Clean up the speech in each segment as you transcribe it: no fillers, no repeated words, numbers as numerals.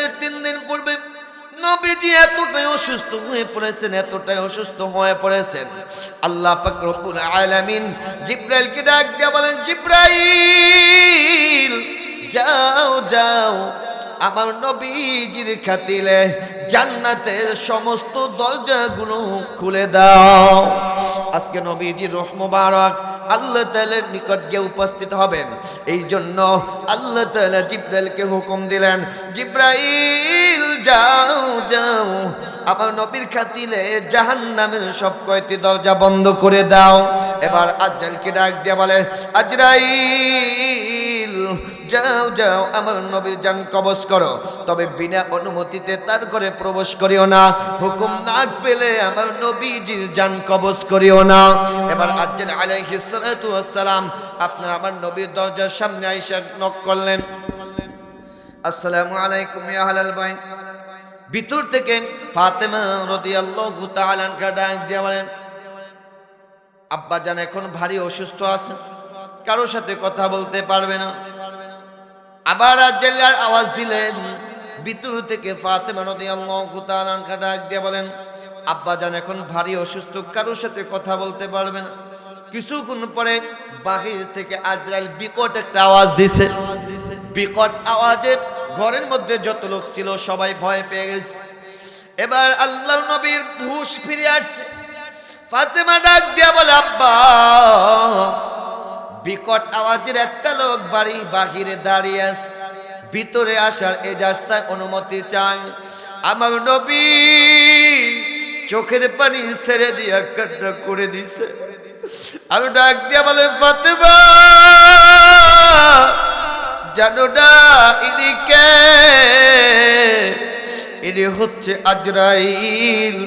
বদরের 3 দিন পূর্বে নবীজি এতটাই অসুস্থ হয়ে পড়েছেন আল্লাহ পাক রব্বুল আলামিন জিবরাইলকে ডাক দিয়ে বলেন, জিবরাইল যাও যাও আমার নবীজির খাতিরে জান্নাতের সমস্ত দরজাগুলো খুলে দাও। আজকে নবীজির রূহ মুবারক আল্লাহ তাআলার নিকট গিয়ে উপস্থিত হবেন। এই জন্য আল্লাহ তাআলা জিবরাইলকে হুকুম দিলেন, জিবরাইল যাও যাও আমার নবীর খাতিরে জাহান্নামের সব কয়টি দরজা বন্ধ করে দাও। এবার আজরাইলকে ডাক দিয়ে বলে, আজরাইল যাও যাও আমার নবীর জান কবজ করো, তবে বিনা অনুমতিতে তার ঘরে প্রবেশ করিও না, হুকুম না পেলে আমার নবীজির জান কবজ করিও না। এবার আজরাইল আলাইহিস সালাতু ওয়াস সালাম আপনার আমার নবীর দরজার সামনে আয়েশা নক করলেন, আসসালামু আলাইকুম ইয়া আহলাল বাইত। ভিতর থেকে ফাতেমা রাদিয়াল্লাহু তাআলা আনহা ডাক দিয়ে বলেন, আব্বা জান এখন ভারী অসুস্থ আছেন, কারোর সাথে কথা বলতে পারবে না। আবার আজরাইল আওয়াজ দিলেন, ভিতর থেকে ফাতেমা রাদিয়াল্লাহু তাআলা আনহা ডাক দিয়ে বলেন, আব্বা জান এখন ভারী অসুস্থ, কারোর সাথে কথা বলতে পারবে না। কিছুক্ষণ পরে বাহির থেকে আজরাইল বিকট একটা আওয়াজ দিছে। বিকট আওয়াজে ঘরের মধ্যে যত লোক ছিল সবাই ভয় পেয়ে গেছে। এবার আল্লাহর নবীর হুঁশ ফিরে আসছে। ফাতেমা ডাক দিয়া বলে, আব্বা বিকট আওয়াজের একটা লোক বাড়ি বাহিরে দাঁড়িয়ে আছে, ভিতরে আসার এজাজটা অনুমতি চায়। আমার নবী চোখের পানি ছেড়ে দিয়ে কান্না করে দিছে। আর ডাক দিয়া বলে, ফাতেমা জানো না ইনি কে? ইনি হচ্ছে আজরাইল,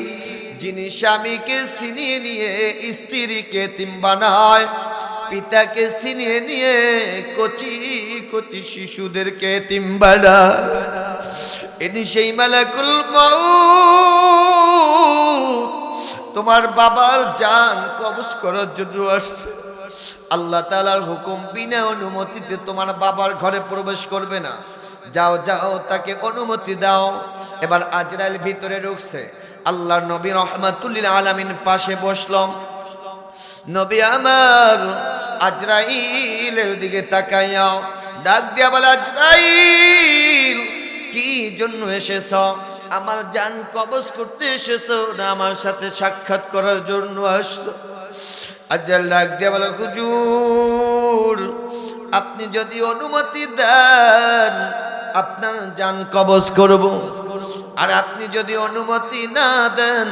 যিনি স্বামীকে ছিনিয়ে নিয়ে স্ত্রীকে এতিম বানায়, পিতাকে ছিনিয়ে নিয়ে কচি কচি শিশুদেরকে এতিম বানায়। ইনি সেই মালাকুল মউত, তোমার বাবার জান কবজ করার জন্য আসছে। আল্লাহ তাআলার হুকুম, বিনা অনুমতিতে তোমার বাবার ঘরে প্রবেশ করবে না। যাও যাও তাকে অনুমতি দাও। এবার আজরাইল ভিতরে ঢুকছে। আল্লাহর নবী রাহমাতুল লিল আলামিন পাশে বসলাম। নবী আমার আজরাইলের দিকে তাকাইয়া ডাক দিয়া বলে, আজরাইল কি জন্য এসেছ? আমার জান কবজ করতে এসেছো না আমার সাথে সাক্ষাৎ করার জন্য আসছো? আজরাইল ডাক দিয়া বলে, হুজুর আপনি যদি অনুমতি দেন আপনার জান কবজ করব, আর আপনি যদি অনুমতি না দেন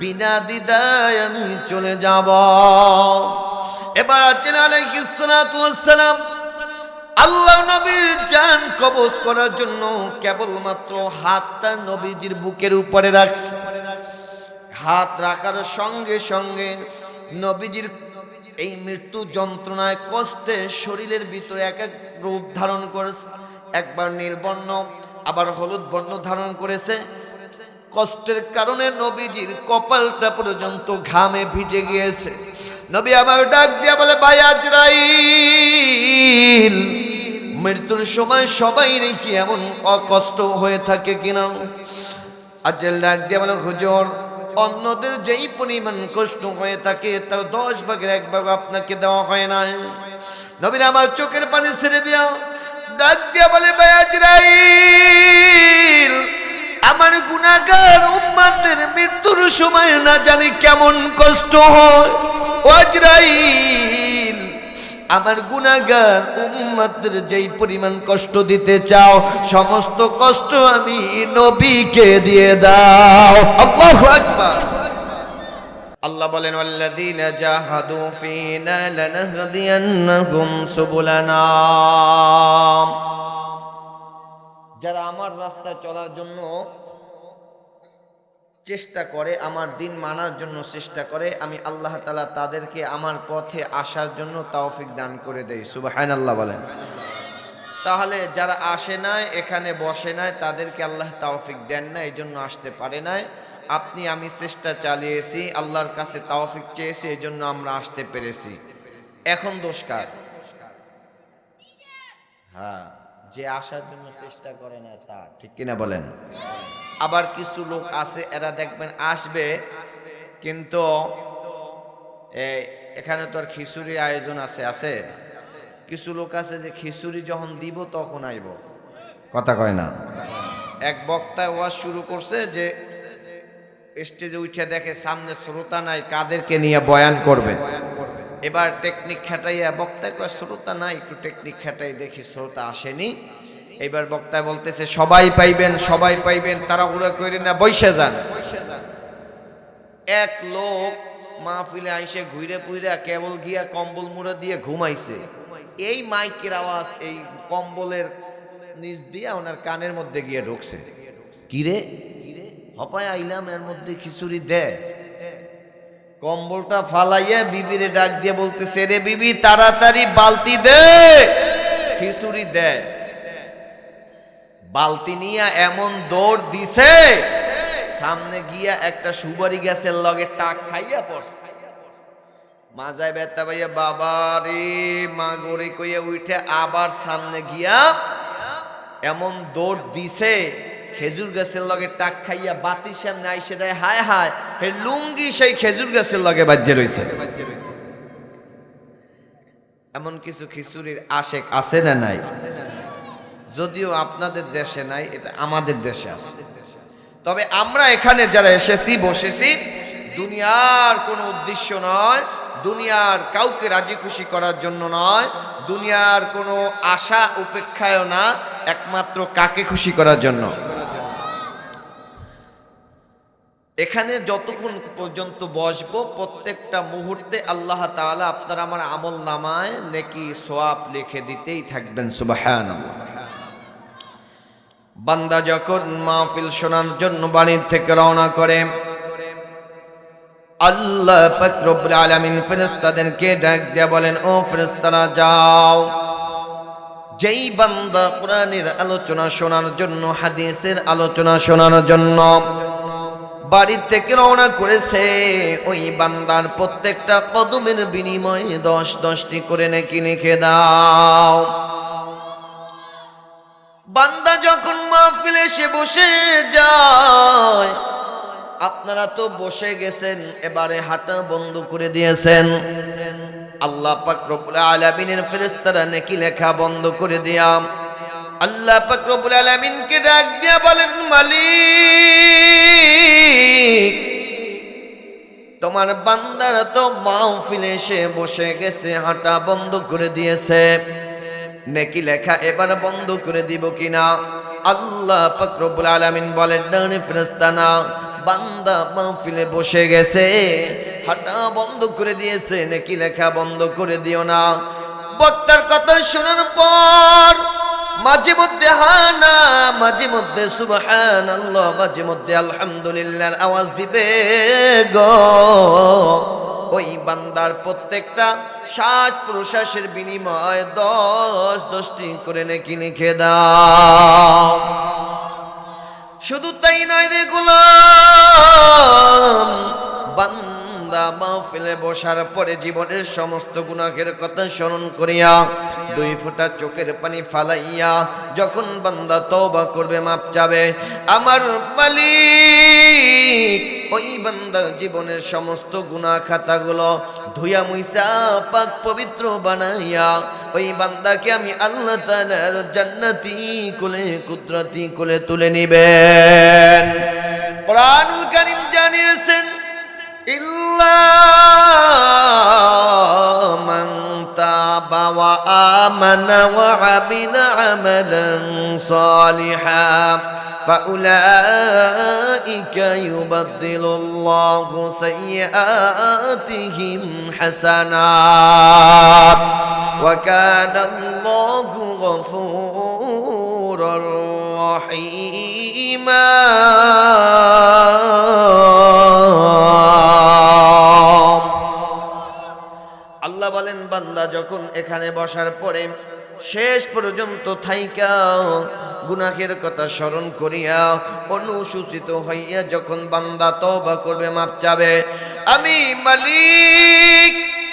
বিনা দ্বিধায় আমি চলে যাব। এবার আজরাইল আলাইহিস সালাতু ওয়াস সালাম আল্লাহ নবীর জান কবজ করার জন্য কেবলমাত্র হাতটা নবীজির বুকের উপরে রাখছে। হাত রাখার সঙ্গে সঙ্গে নবীজির এই মৃত্যু যন্ত্রণায় কষ্টে শরীরের ভিতরে এক এক রূপ ধারণ করেছে। একবার নীল বর্ণ, আবার হলুদ বর্ণ ধারণ করেছে। কষ্টের কারণে নবীজির কপালটা পর্যন্ত ঘামে ভিজে গিয়েছে। নবী আমার ডাক দিয়া বলে, ভাই আজরাইল মৃত্যুর সময় সবাই নাকি এমন কষ্ট হয়ে থাকে কিনা? আজরাইল ডাক দিয়া বলে, হুজুর অন্যদের যেই পরিমাণ কষ্ট হয়ে থাকে তার 10 ভাগের 1 ভাগ আপনাকে দেওয়া হয় না। নবীর আমার চোখের পানি ছেড়ে দিয়া ডাক দিয়া বলে, ভাই আজরাইল আমার গুনাহগার উম্মতের মৃত্যুর সময় না জানি কেমন কষ্ট হয়। ও আজরাইল আমার গুনাহগার উম্মতের যেই পরিমাণ কষ্ট দিতে চাও সমস্ত কষ্ট আমি নবীকে দিয়ে দাও। আল্লাহু আকবার। আল্লাহ বলেন, ওয়াল্লাযীনা জাহাদু ফীনা লানাহদিয়ান্নাহুম সুবুলানা। যারা আমার রাস্তায় চলার জন্য চেষ্টা করে, আমার দিন মানার জন্য চেষ্টা করে, আমি আল্লাহ তাআলা তাদেরকে আমার পথে আসার জন্য তৌফিক দান করে দেই। সুবহানাল্লাহ বলেন। তাহলে যারা আসে নাই, এখানে বসে নাই, তাদেরকে আল্লাহ তৌফিক দেন না, এই জন্য আসতে পারে নাই। আপনি আমি চেষ্টা চালিয়েছি, আল্লাহর কাছে তৌফিক চেয়েছি, এই জন্য আমরা আসতে পেরেছি। এখন দোষ কার? হ্যাঁ যে আসার জন্য চেষ্টা করে না তার, ঠিক কিনা বলেন? আবার কিছু লোক আছে এরা দেখবেন আসবে, কিন্তু এখানে তো আর খিচুড়ির আয়োজন আছে কিছু লোক আছে যে খিচুড়ি যখন দিব তখন আইব, কথা কয় না। এক বক্তায় ওয়াজ শুরু করছে যে স্টেজে উঠে দেখে সামনে শ্রোতা নাই, কাদেরকে নিয়ে বয়ান করবে। এবার টেকনিক খাটাইয়া বক্তায় কয় শ্রোতা নাই, একটু টেকনিক খাটাই দেখি শ্রোতা আসেনি। এইবার বক্তায় বলতেছে সবাই পাইবেন, তাড়াহুড়া করে না, বইসে যান। এক লোক মাহফিলে আইসে ঘুরে পুইরা কেবল গিয়া কম্বল মুড়া দিয়ে ঘুমাইছে। এই মাইকের আওয়াজ এই কম্বলের নিচ দিয়ে ওনার কানের মধ্যে গিয়ে ঢুকছে। কিরে হপায় আইলাম, এর মধ্যে খিচুড়ি দে। কম্বলটা ফালাইয়া বিবিরে ডাক দিয়ে বলতেছে, রে বিবি তাড়াতাড়ি বালতি দে, খিচুড়ি দে। বালতি নিয়ে এমন দৌড় দিছে, সামনে গিয়া একটা সুপারি গাছের লগে টাক খাইয়া পড়ছে। মাজায় ব্যথা পাইয়া বাবা রে মা গড়ে কইয়া উঠে আবার সামনে গিয়া এমন দৌড় দিছে, খেজুর গাছের লগে টাক খাইয়া বাতির সামনে আইসে দেয়, হায় হায় হে লুঙ্গি সেই খেজুর গাছের লগে বাজ্যে রয়েছে। এমন কিছু খিচুড়ির আশেক আছে না নাই? যদিও আপনাদের দেশে নাই, এটা আমাদের দেশে আছে। তবে আমরা এখানে যারা এসেছি বসেছি, দুনিয়ার কোনো উদ্দেশ্য নয়, দুনিয়ার কাউকে রাজি খুশি করার জন্য নয়, দুনিয়ার কোনো আশা উপেক্ষায় না, একমাত্র কাকে খুশি করার জন্য। এখানে যতক্ষণ পর্যন্ত বসবো প্রত্যেকটা মুহূর্তে আল্লাহ তাআলা আপনার আমার আমল নামায় নেকি সওয়াব লিখে দিতেই থাকবেন। সুবহানাল্লাহ। বান্দা যখন মাহফিল শোনার জন্য বাড়ির থেকে রওনা করে, আল্লাহ পাক রব্বুল আলামিন ফেরেশতাদেরকে ডাক দিয়ে বলেন, ও ফেরেশতারা যাও, যেই বান্দা কোরআনের আলোচনা শোনার জন্য, হাদিসের আলোচনা শোনার জন্য বাড়ি থেকে রওনা করেছে, ওই বান্দার প্রত্যেকটা কদমের বিনিময়ে 10-10টি করে নেকি লিখে দাও। বান্দা যখন মাহফিলে এসে বসে যায়, আপনারা তো বসে গেছেন, এবারে হাঁটা বন্ধ করে দিয়েছেন। আল্লাহ পাক রব্বুল আলামিনের ফেরেশতারা নেকি লেখা বন্ধ করে দিয়া আল্লাহ পাক রব্বুল আলামিনকে ডাক দিয়া বলেন, মালিক তোমার বান্দারা তো মাহফিলে এসে বসে গেছে, হাঁটা বন্ধ করে দিয়েছে, নেকি লেখা এবার বন্ধ করে দিব কিনা? আল্লাহ পাক রব্বুল আলামিন বলেন, না ফেরেশতা না, বান্দা মাহফিলে বসে গেছে, হাঁটা বন্ধ করে দিয়েছে, নেকি লেখা বন্ধ করে দিও না। বক্তার কথা শোনার পর মাঝে মধ্যে হানা, মাঝে মধ্যে সুবহানাল্লাহ, মাঝে মধ্যে আলহামদুলিল্লাহর আওয়াজ দিবে গো। ওই বান্দার প্রত্যেকটা শ্বাস প্রশ্বাসের বিনিময়ে 10-10টি করে নেকি লিখে দাও। শুধু তাই নয় রে গোলাম, বান্দা মাহফিলে বসার পরে জীবনের সমস্ত গুনাহের কথা স্মরণ করিয়া 2 ফোঁটা চোখের পানি ফালাইয়া যখন বান্দা তওবা করবে, মাপ চাবে, আমার মালিক ওই বান্দা জীবনের সমস্ত গুনাহ খাতাগুলো ধুইয়া মুইসা পাক পবিত্র বানাইয়া ওই বান্দাকে আমি আল্লাহ তাআলার জান্নাতি কোলে, কুদরতি কোলে তুলে নিবেন। কুরআনুল কারীম জানিয়েছেন, ইল্লা মান তাবা ওয়া আমানা ওয়া আমিলা আমালান সালিহান ফাউলাইকা ইউবাদদিলুল্লাহু সাইয়্যাতিহিম হাসানাত ওয়া কানাল্লাহু গফুরুর রহিমা। আল্লাহ বলেন, বান্দা যখন এখানে বসার পরে শেষ পর্যন্ত থাইকা গুনাহের কথা স্মরণ করিয়া অনুসূচিত হইয়া যখন বান্দা তওবা করবে, মাপ চাবে, আমি মালিক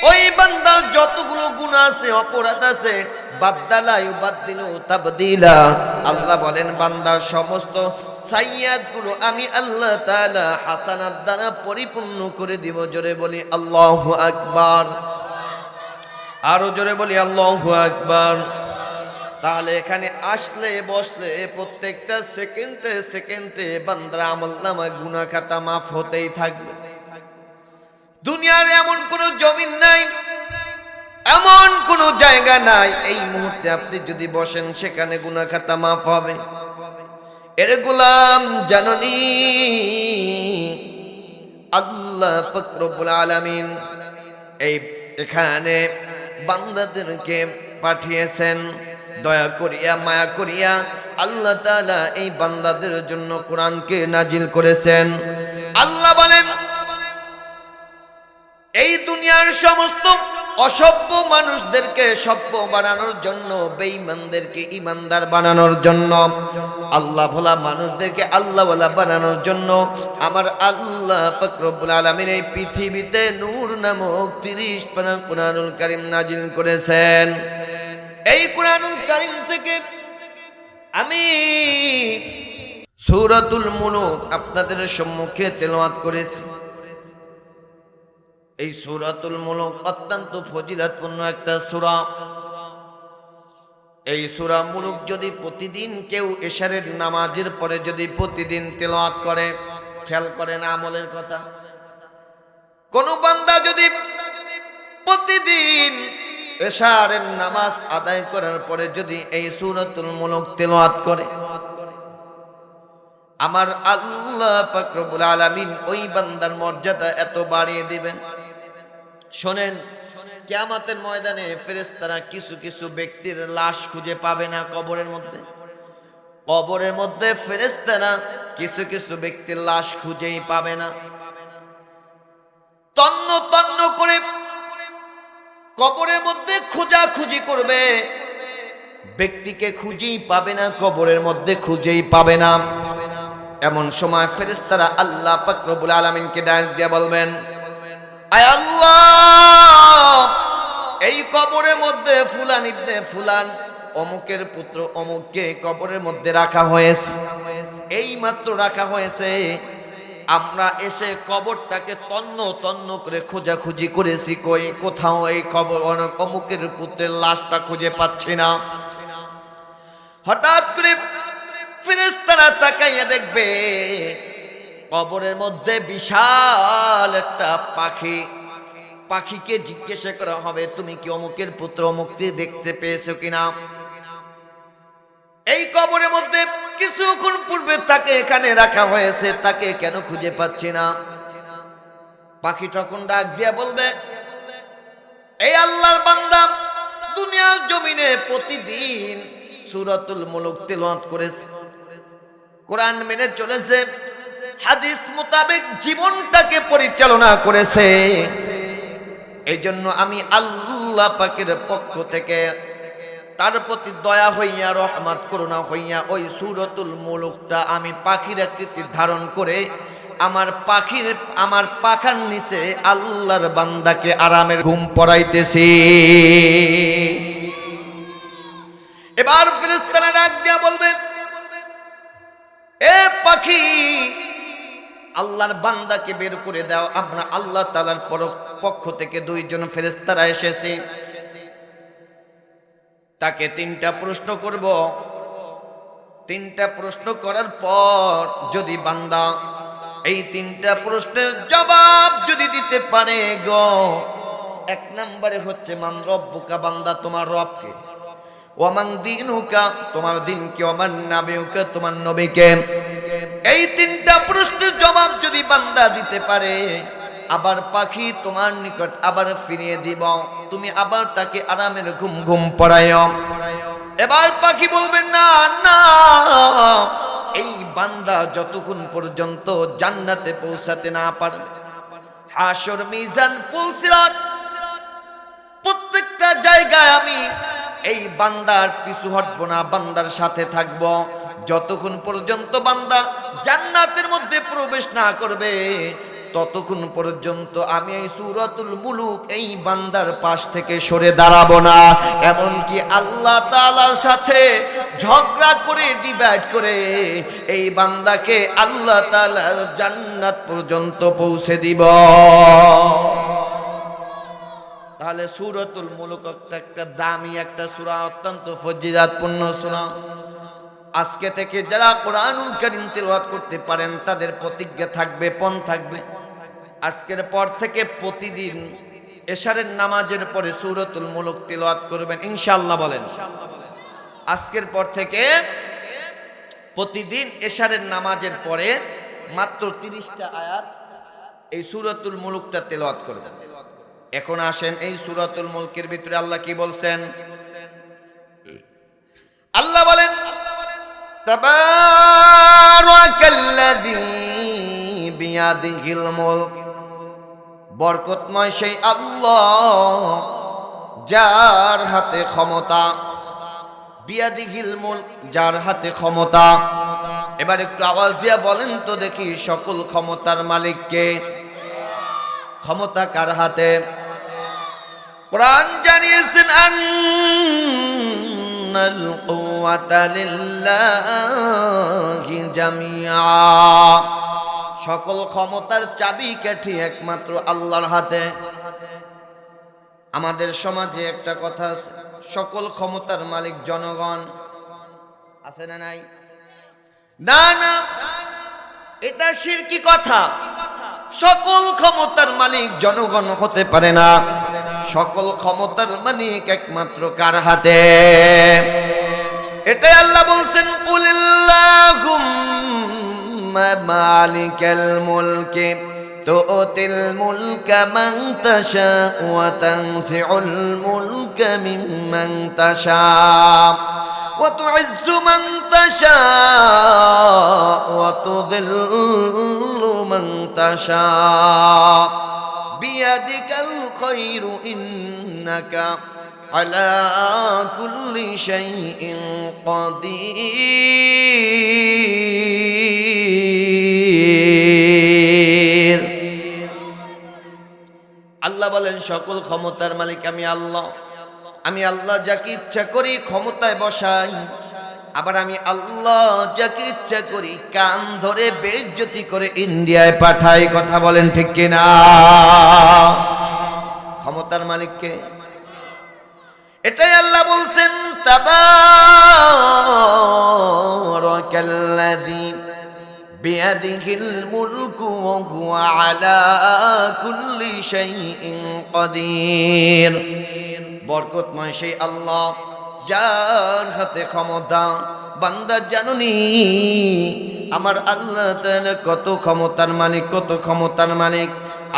ওই বান্দার যতগুলো গুনাহ আছে, অপরাধ আছে বাদদালা ইউবাদদিলু তাবদিলা। আল্লাহ বলেন বান্দার সমস্ত সাইয়্যাতগুলো আমি আল্লাহ তাআলা হাসানাত দ্বারা পরিপূর্ণ করে দিব। জোরে বলি আল্লাহু আকবার, আরো জোরে বলি আল্লাহু আকবার। তাহলে এখানে আসলে বসলে প্রত্যেকটা সেকেন্ডে সেকেন্ডে বান্দার আমলনামা গুনাহ খাতা মাফ হতেই থাকবে। দুনিয়ার এমন কোন জমিন নাই, এমন কোন জায়গা নাই এই মুহূর্তে আপনি যদি বসেন সেখানে গুনাহ খাতা মাফ হবে। এর গোলাম জাননি আল্লাহ পাক রব্বুল আলামিন এখানে বান্দাদেরকে পাঠিয়েছেন দয়া করিয়া মায়া করিয়া। আল্লাহ তাআলা এই বান্দাদের জন্য কোরআনকে নাজিল করেছেন। আল্লাহ বলেন এই দুনিয়ার সমস্ত অসভ্য মানুষদেরকে সভ্য বানানোর জন্য, বেঈমানদেরকে ঈমানদার বানানোর জন্য, আল্লাহ ভোলা মানুষদেরকে আল্লাহওয়ালা বানানোর জন্য আমার আল্লাহ পাক রব্বুল আলামিন এই পৃথিবীতে নূর নামক 30 পারা কুরআনুল কারীম নাজিল করেছেন। এই কুরআনুল কারীম থেকে আমি সূরাতুল মুলুক আপনাদের সম্মুখে তেলাওয়াত করেছি। এই সূরাতুল মুলুক অত্যন্ত ফজিলতপূর্ণ একটা সূরা। এই সূরা মুলুক যদি প্রতিদিন কেউ এশারের নামাজের পরে যদি প্রতিদিন তেলাওয়াত করে, খেয়াল করেন আমলের কথা, কোন বান্দা যদি প্রতিদিন এশারের নামাজ আদায় করার পরে যদি এই সূরাতুল মুলুক তেলাওয়াত করে, আমার আল্লাহ পাক রব্বুল আলামিন ওই বান্দার মর্যাদা এত বাড়িয়ে দিবেন। শোনেন, কিয়ামতের ময়দানে ফেরেশতারা কিছু কিছু ব্যক্তির লাশ খুঁজে পাবে না কবরের মধ্যে। কবরের মধ্যে ফেরেশতারা কিছু কিছু ব্যক্তির লাশ খুঁজেই পাবে না। তন্ন তন্ন করে কবরের মধ্যে খোঁজাখুঁজি করবে, ব্যক্তিকে খুঁজেই পাবে না, কবরের মধ্যে খুঁজেই পাবে না। এমন সময় ফেরেশতারা আল্লাহ পাক রব্বুল আলামিনকে ডাক দিয়ে বলবেন, আয় আল্লাহ, এই কবরের মধ্যে ফুলান ইবনে ফুলান অমুকের পুত্র অমুককে কবরের মধ্যে রাখা হয়েছে, এই মাত্র রাখা হয়েছে। আমরা এসে কবরটাকে তন্ন তন্ন করে খোঁজাখুঁজি করেছি, কই কোথাও এই কবর অমুকের পুত্রের লাশটা খুঁজে পাচ্ছি না। হঠাৎ করে ফেরেশতারা তাকাইয়া দেখবে কবরের মধ্যে বিশাল একটা পাখি। পাখিকে জিজ্ঞাসা করা হবে, তুমি কি অমুকের পুত্র অমুককে দেখতে পেয়েছো কিনা? এই কবরের মধ্যে কিছুক্ষণ পূর্বে তাকে এখানে রাখা হয়েছে, তাকে কেন খুঁজে পাচ্ছি না? পাখি তখন ডাক দিয়া বলবে, এই আল্লাহর বান্দা দুনিয়ার জমিনে প্রতিদিন সূরাতুল মুলুক তেলাওয়াত করেছে, কোরআন মেনে চলেছে, হাদিস মোতাবেক জীবনটাকে পরিচালনা করেছে। এই জন্য আমি আল্লাহ পাকের পক্ষ থেকে তার প্রতি দয়া হইয়া রহমত করুণা হইয়া ওই সূরাতুল মুলুকটা আমি পাখির আকৃতি ধারণ করে আমার পাখার নিচে আল্লাহর বান্দাকে আরামের ঘুম পড়াইতেছি। এবার ফেরেশতারা ডাক দিয়া বলবে, এ পাখি, আল্লাহর বান্দাকে বের করে দাও। আমরা আল্লাহ তাআলার পক্ষ থেকে 2 জন ফেরেশতারা এসেছে, তাকে 3টা প্রশ্ন করব। 3টা প্রশ্ন করার পর যদি বান্দা এই 3টা প্রশ্নের জবাব যদি দিতে পারে গো, 1 নম্বরে হচ্ছে মান রব্বুকা, বান্দা তোমার রব কে? ওয়ামান দীনুকা, তোমার দিন কি? ওয়ামান নাবিয়ুকা, তোমার নবী কে? এই 3টা প্রশ্নের জবাব যদি বান্দা দিতে পারে, আবার পাখি তোমার নিকট আবার ফিরিয়ে দিব, তুমি আবার তাকে আরামের ঘুম পড়ায়ো। এবার পাখি বলবে, না না, এই বান্দা যতক্ষণ পর্যন্ত জান্নাতে পৌঁছাতে না পারবে, হাসর মিজান পুলসিরাত প্রত্যেকটা জায়গায় আমি এই বান্দার পিছু হটবো না, বান্দার সাথে থাকবো। যতক্ষণ পর্যন্ত বান্দা জান্নাতের মধ্যে প্রবেশ না করবে, ততক্ষণ পর্যন্ত আমি এই সূরাতুল মুলুক এই বান্দার পাশ থেকে সরে দাঁড়াবো না। এমনকি আল্লাহ তাআলার সাথে ঝগড়া করে ডিভাইড করে এই বান্দাকে আল্লাহ তাআলা জান্নাত পর্যন্ত পৌঁছে দিব। তাহলে সূরাতুল মুলুক একটা দামি একটা সূরা, অত্যন্ত ফজিলাতপূর্ণ সূরা। আজকে থেকে যারা কোরআনুল কারীম তিলাওয়াত করতে পারেন তাদের প্রতিজ্ঞা থাকবে, পণ থাকবে, আজকের পর থেকে প্রতিদিন এশারের নামাজের পরে সূরাতুল মুলুক তিলাওয়াত করবেন ইনশাআল্লাহ। বলেন, আজকের পর থেকে প্রতিদিন এশারের নামাজের পরে মাত্র 30টা আয়াত এই সূরাতুল মুলুকটা তিলাওয়াত করবেন। এখন আসেন এই সূরাতুল মুলকের ভিতরে আল্লাহ কি বলছেন। আল্লাহ বলেন, তাবারাকাল্লাযী বিয়াদিহিল মুলক, বরকতময় সেই আল্লাহ যার হাতে ক্ষমতা, বিয়াদিহিল মুলক যার হাতে ক্ষমতা। এবার একটু আওয়াজ দিয়া বলেন তো দেখি, সকল ক্ষমতার মালিক কে? ক্ষমতা কার হাতে? কোরআন জানিয়েছেন আন্নাল কুওয়াতা লিল্লাহি জামিআ, সকল ক্ষমতার চাবিকাঠি একমাত্র আল্লাহর হাতে। আমাদের সমাজে একটা কথা আছে, সকল ক্ষমতার মালিক জনগণ। আছে না নাই? না না, এটা শিরকি কথা। সকল ক্ষমতার মালিক জনগণ হতে পারে না। সকল ক্ষমতার মালিক একমাত্র কার হাতে? এটাই আল্লাহ বলছেন, কুলিল্লাহুম্মা মালিকাল মুলকি তুতিল মুলকা মান তাশা ওয়া তানজিউল মুলকা মিম্মান তাশা ওয়া তুইজ্জু মান তাশা ওয়া তুযিল্লু মান তাশা বিয়াদিকাল খায়রু ইন্নাকা আলা কুল্লি শাইইন কাদির। আল্লাহ বলেন, সকল ক্ষমতার মালিক আমি আল্লাহ। আমি আল্লাহ যাকে ইচ্ছা করি ক্ষমতায় বসাই, আবার আমি আল্লাহ যাকে ইচ্ছা করি কান ধরে বেইজ্জতি করে ইন্ডিয়ায় পাঠাই। কথা বলেন ঠিক কিনা? ক্ষমতার মালিককে এটাই আল্লাহ বলছেন, তাবারাকাল্লাযী বিয়াদিহিল মুলকু ওয়া হুয়া আলা কুল্লি শাইইন কাদির। বরকতময় সেই আল্লাহ যার হাতে ক্ষমতা। বান্দা জানুনি আমার আল্লাহ তাআলা কত ক্ষমতার মালিক, কত ক্ষমতার মালিক।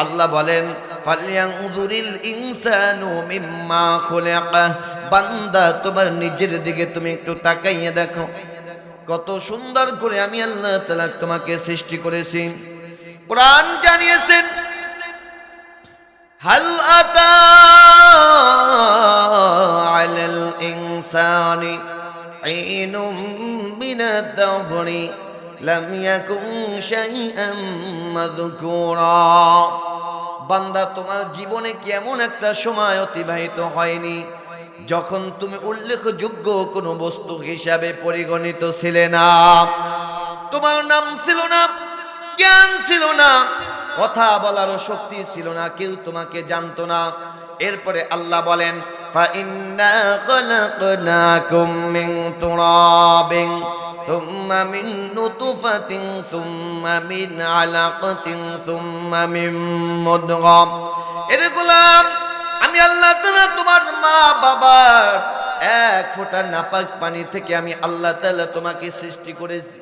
আল্লাহ বলেন, ফালয়ানজুরিল ইনসানু মিম্মা খুলিকা। বান্দা তোমার নিজের দিকে তুমি একটু তাকাইয়া দেখো, কত সুন্দর করে আমি আল্লাহ তাআলা তোমাকে সৃষ্টি করেছি। কোরআন জানিয়েছেন, হাল আতা আলাল ইনসানি ঈনুম মিনাদ দাহরি লাম ইয়াকুন শাইআম মাযকুরা। বান্দা, তোমার জীবনে কি এমন একটা সময় অতিবাহিত হয়নি যখন তুমি উল্লেখযোগ্য কোনো বস্তু হিসাবে পরিগণিত ছিলে না? তোমার নাম ছিল না, জ্ঞান ছিল না, কথা বলারও শক্তি ছিল না, কেউ তোমাকে জানতো না। এরপরে আল্লাহ বলেন, ফাইন্না খলাকনাকুম মিন তুরাবিন থুম্মা মিন নুতফাতিন থুম্মা মিন আলাকাতিন থুম্মা মিন মুদগা। এর গোলাম, আমি আল্লাহ তাআলা তোমার মা বাবার এক ফোঁটা নাপাক পানি থেকে আমি আল্লাহ তাআলা তোমাকে সৃষ্টি করেছি।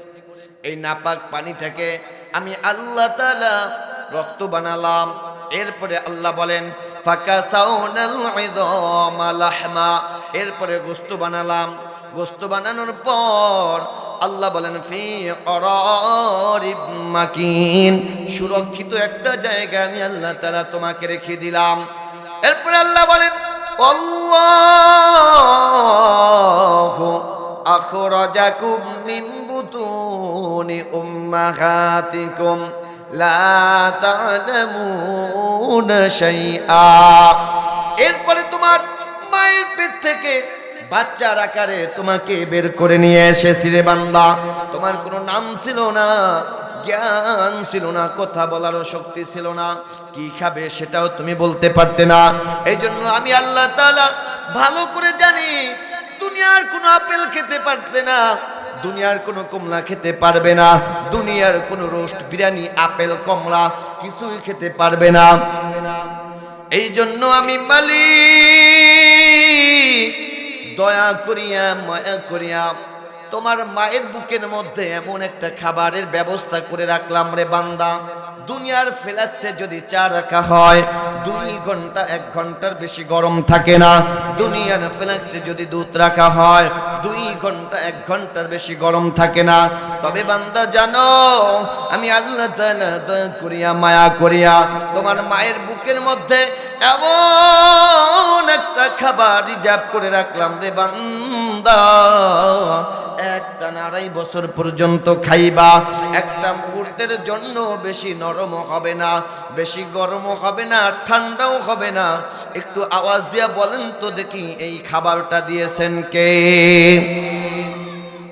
এই নাপাক পানি থেকে আমি আল্লাহ তাআলা রক্ত বানালাম। এরপরে আল্লাহ বলেন, ফাকাসাউনাল ইযামা লাহমা। এরপরে গোশত বানালাম। গোশত বানানোর পর আল্লাহ বলেন, ফি করারিম মাকিন। সুরক্ষিত একটা জায়গায় আমি আল্লাহ তাআলা তোমাকে রেখে দিলাম। এরপরে আল্লাহ বলেন, আল্লাহু আখরাজাকুম মিন বুতুনি উম্মাহাতিকুম লা তা'লামুনা শাইআ। এরপরে তোমার মায়ের পেট থেকে বাচ্চার আকারে তোমাকে বের করে নিয়ে এসেছি রে বান্দা। তোমার কোনো নাম ছিল না, জ্ঞান ছিল না, কথা বলারও শক্তি ছিল না, কি খাবে সেটাও তুমি বলতে পারতে না। এই জন্য আমি আল্লাহ তাআলা ভালো করে জানি, দুনিয়ার কোনো আপেল খেতে পারতে না, দুনিয়ার কোনো কমলা খেতে পারবে না, দুনিয়ার কোনো রোস্ট বিরিয়ানি আপেল কমলা কিছুই খেতে পারবে না। এই জন্য আমি মালিক দয়া করিয়া মায়া করিয়া তোমার মায়ের বুকের মধ্যে এমন একটা খাবারের ব্যবস্থা করে রাখলাম রে বান্দা, দুনিয়ার ফ্লাক্সে যদি চা রাখা হয় 2 ঘন্টা 1 ঘন্টার বেশি গরম থাকে না। দুনিয়ার ফ্লাক্সে যদি দুধ রাখা হয় 2 ঘন্টা 1 ঘন্টার বেশি গরম থাকে না। তবে বান্দা জানো, আমি আল্লাহ তাআলা দয়া করিয়া মায়া করিয়া তোমার মায়ের বুকের মধ্যে এমন একটা খাবার রিজার্ভ করে রাখলাম রে বান্দা, একটা 2.5 বছর পর্যন্ত খাইবা। একটা মুহূর্তের জন্য বেশি নরম হবে না, বেশি গরম হবে না, ঠান্ডাও হবে না। একটু আওয়াজ দিয়া বলেন তো দেখি, এই খাবারটা দিয়েছেন কে?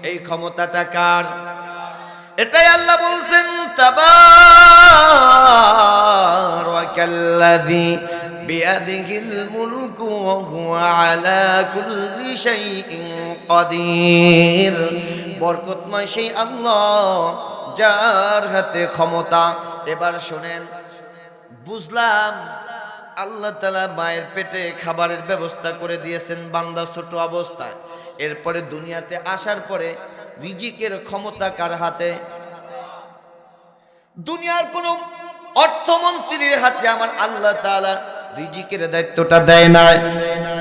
এই ক্ষমতাটা কার? এটাই আল্লাহ বলছেন, তাবারাকাল্লাযী বিয়াদিহিল মুলকু ওয়া হুয়া আলা কুল্লি শাইইন কাদির। বরকতময় সেই আল্লাহ যার হাতে ক্ষমতা। এবার শুনেন, বুঝলাম আল্লাহ তাআলা মায়ের পেটে খাবারের ব্যবস্থা করে দিয়েছেন বান্দা ছোট অবস্থায়। এরপরে দুনিয়াতে আসার পরে রিজিকের ক্ষমতা কার হাতে? দুনিয়ার কোন অর্থমন্ত্রীর হাতে আমার আল্লাহ তাআলা রিজিকের দায়িত্বটা দেয় না।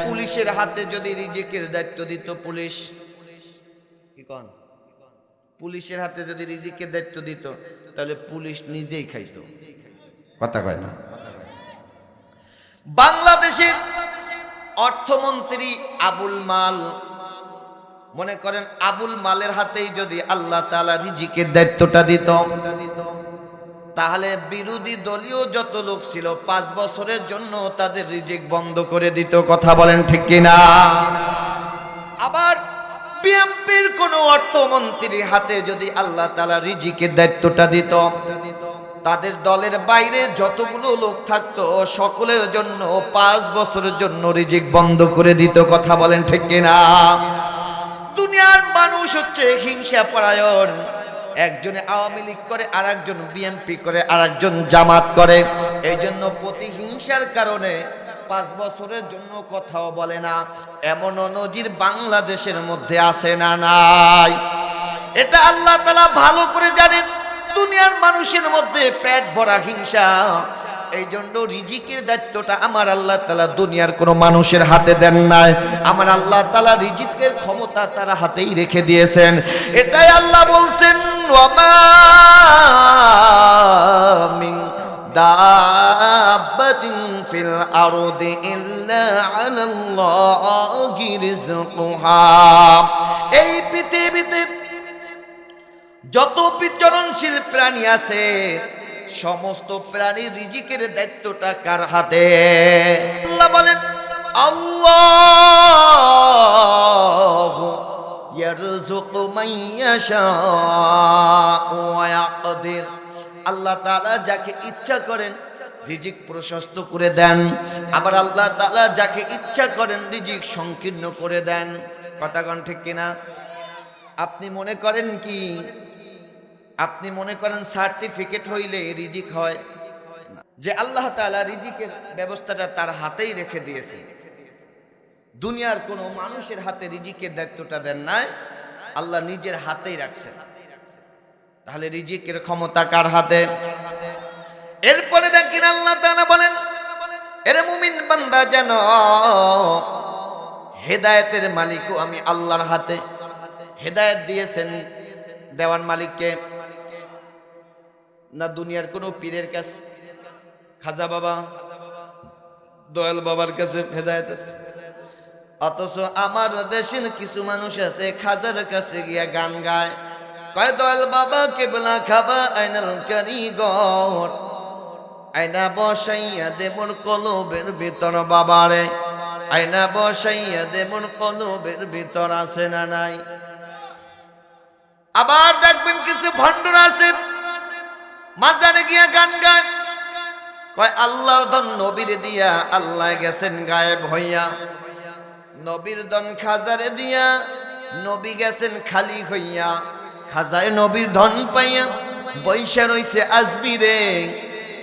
পুলিশের হাতে যদি রিজিকের দায়িত্ব দিত, পুলিশ কি কোন, পুলিশের হাতে যদি রিজিকের দায়িত্ব দিত তাহলে পুলিশ নিজেই খাইতো। কথা কয় না? বাংলাদেশের অর্থমন্ত্রী আবুল মাল, মনে করেন আবুল মালের হাতেই যদি আল্লাহ তাআলা রিজিকের দায়িত্বটা দিত, তাহলে বিরোধী দলীয় যত লোক ছিল 5 বছরের জন্য তাদের রিজিক বন্ধ করে দিত। কথা বলেন ঠিক কিনা? আবার বিএনপির কোন অর্থমন্ত্রীর হাতে যদি আল্লাহ তাআলা রিজিকের দায়িত্বটা দিত, তাদের দলের বাইরে যতগুলো লোক থাকতো সকলের জন্য 5 বছরের জন্য রিজিক বন্ধ করে দিত। কথা বলেন ঠিক কিনা? দুনিয়ার মানুষ হচ্ছে হিংসা পরায়ণ। একজনে আওয়ামী লীগ করে, আর একজন বিএনপি করে, আর একজন জামাত করে। এই জন্য প্রতিহিংসার কারণে 5 বছরের জন্য কথাও বলে না। এমন নজির বাংলাদেশের মধ্যে আছে না নাই? এটা আল্লাহ তাআলা ভালো করে জানেন। দুনিয়ার মানুষের মধ্যে পেট ভরা হিংসা। এই জন্য রিজিকের দায়িত্বটা আমার আল্লাহ তাআলা দুনিয়ার কোনো মানুষের হাতে দেন নাই। আমার আল্লাহ তাআলা রিজিকের ক্ষমতা তার হাতেই রেখে দিয়েছেন। এটাই আল্লাহ বলছেন, ওয়ামা মিন দাব্বাতিন ফিল আরদি ইল্লা আলাল্লাহি রিজকুহা। এই পৃথিবীতে যত বিচরণশীল প্রাণী আছে, সমস্ত প্রাণীর রিজিকের দায়িত্বটা কার হাতে? আল্লাহ বলেন, আল্লাহু ইয়ারযুকু মান ইয়াশাউ ওয়া ইয়াকদির। আল্লাহ তাআলা যাকে ইচ্ছা করেন রিজিক প্রশস্ত করে দেন, আবার আল্লাহ তাআলা যাকে ইচ্ছা করেন রিজিক সংকীর্ণ করে দেন। কথা কোন ঠিক কিনা? আপনি মনে করেন কি, আপনি মনে করেন সার্টিফিকেট হইলে রিজিক হয় না? যে আল্লাহ তাআলা রিজিকের ব্যবস্থাটা তার হাতেই রেখে দিয়েছে। দুনিয়ার কোন মানুষের হাতে রিজিকের দায়িত্বটা দেন নাই, আল্লাহ নিজের হাতেই রাখছেন। তাহলে রিজিকের ক্ষমতা কার হাতে? এরপরে দেখেন আল্লাহ তাআলা বলেন, এরে মুমিন বান্দা জানো, হেদায়েতের মালিকও আমি আল্লাহর হাতে। হেদায়েত দিয়েছেন দেওয়ান মালিককে না দুনিয়ার কোন পীরের কাছে? খাজা বাবা, দয়াল বাবার কাছে হেদায়েত আছে। অথচ আমার দেশের কিছু মানুষ আছে খাজার কাছে গিয়া গান গায়, কয় দয়াল বাবা কেবলা খাবা আইনাল কারিগর, আয়না বসাইয়া দেবন কলবের ভিতর বাবারে, আয়না বসাইয়া দেবন কলবের ভিতর আছে না নাই? আবার দেখবেন কিছু ভণ্ডরা আছে মাজারে গিয়া গান গায়, কয় আল্লাহ ধন নবীর দিয়া আল্লাহ গেছেন গায়েব হইয়া, নবীর ধন খাজারে দিয়া নবী গেছেন খালি হইয়া, খাজায় নবীর ধন পাইয়া বৈশা রইছে আজমিরে,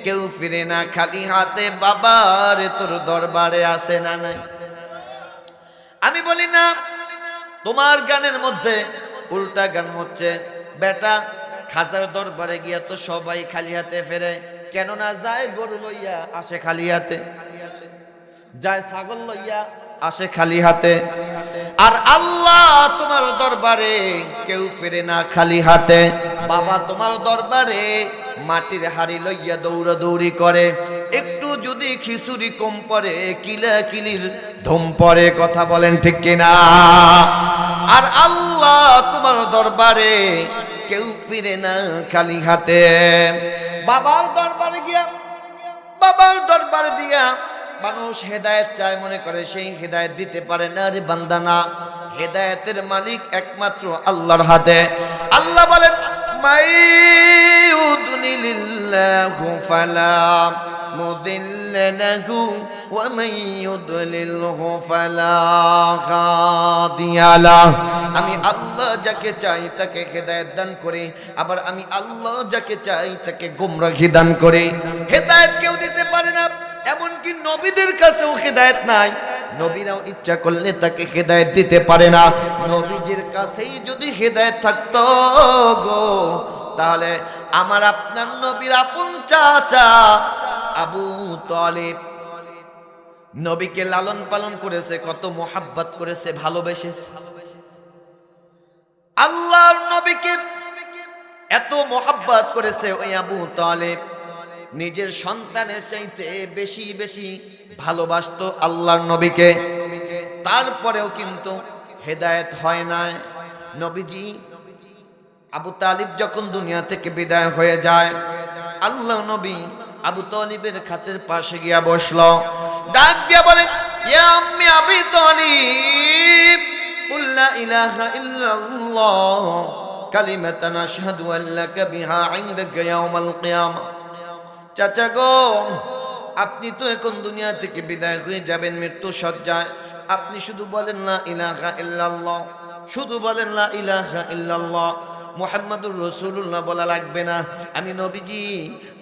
কেউ ফিরে না খালি হাতে, বাবার তোর দরবারে আছে না নাই? আমি বলি না, তোমার গানের মধ্যে উল্টা গান হচ্ছে। বেটা খাজার দরবারে গিয়া তো সবাই খালি হাতে ফেরে, কেননা যায় গরু লইয়া আসে খালি হাতে, যায় ছাগল লইয়া আসে খালি হাতে। আর আল্লাহ তোমার দরবারে কেউ ফেরে না খালি হাতে। বাবা তোমার দরবারে মাটির হাড়ি লইয়া দৌড়াদৌড়ি করে, একটু যদি খিচুড়ি কম পড়ে কিলা কিলির ধুম পড়ে, কথা বলেন ঠিক কিনা? আর আল্লাহ তোমার দরবারে কেউ ফিরে না খালি হাতে। বাবার দরবারে গিয়া, বাবার দরবারে দিয়া মানুষ হেদায়েত চায়, মনে করে সেই হেদায়েত দিতে পারে না। রে বান্দা না, হেদায়েতের মালিক একমাত্র আল্লাহর হাতে। আল্লাহ বলেন মাইয়ুদলিলিল্লাহু ফালা মুদিল্লা লাহু ওয়া মাইয়ুদলিলহু ফালা হাদিয়া লাহু। আমি আল্লাহ যাকে চাই তাকে হেদায়েত দান করি, আবার আমি আল্লাহ যাকে চাই তাকে গোমরাহি দান করি। হেদায়েত কেউ দিতে পারে না, এমনকি নবীদের কাছেও হেদায়েত নাই। নবীরাও ইচ্ছা করলে তাকে হেদায়েত দিতে পারে না। নবীজির কাছেই যদি হেদায়েত থাকতো গো, তাহলে আমার আপনার নবীর আপন চাচা আবু তালিব নবীকে লালন পালন করেছে, কত মোহাব্বত করেছে, ভালোবেসেছে। আল্লাহর নবীকে এত মোহাব্বত করেছে ওই আবু তালিব, নিজের সন্তানের চাইতে বেশি বেশি ভালোবাসতো আল্লাহর নবীকে। তারপরেও কিন্তু হেদায়েত হয় না। নবীজি আবু তালিব যখন দুনিয়া থেকে বিদায় হয়ে যায়, আল্লাহ নবী আবু তালিবের খাটের পাশে গিয়া বসলো, ডাক দিয়া বলেন ইয়া আম্মি আবি তালিব কুল লা ইলাহা ইল্লাল্লাহ কালিমাতান আশহাদু আল্লাকা বিহা ইনদাকা ইয়াউমাল কিয়ামা। চাচা গো, আপনি তো এখন দুনিয়া থেকে বিদায় হয়ে যাবেন মৃত্যু সজ্জায়, আপনি শুধু বলেন লা ইলাহা ইল্লাল্লাহ, শুধু বলেন লা ইলাহা ইল্লাল্লাহ, মুহাম্মাদুর রাসূলুল্লাহ বলা লাগবে না। আমি নবীজি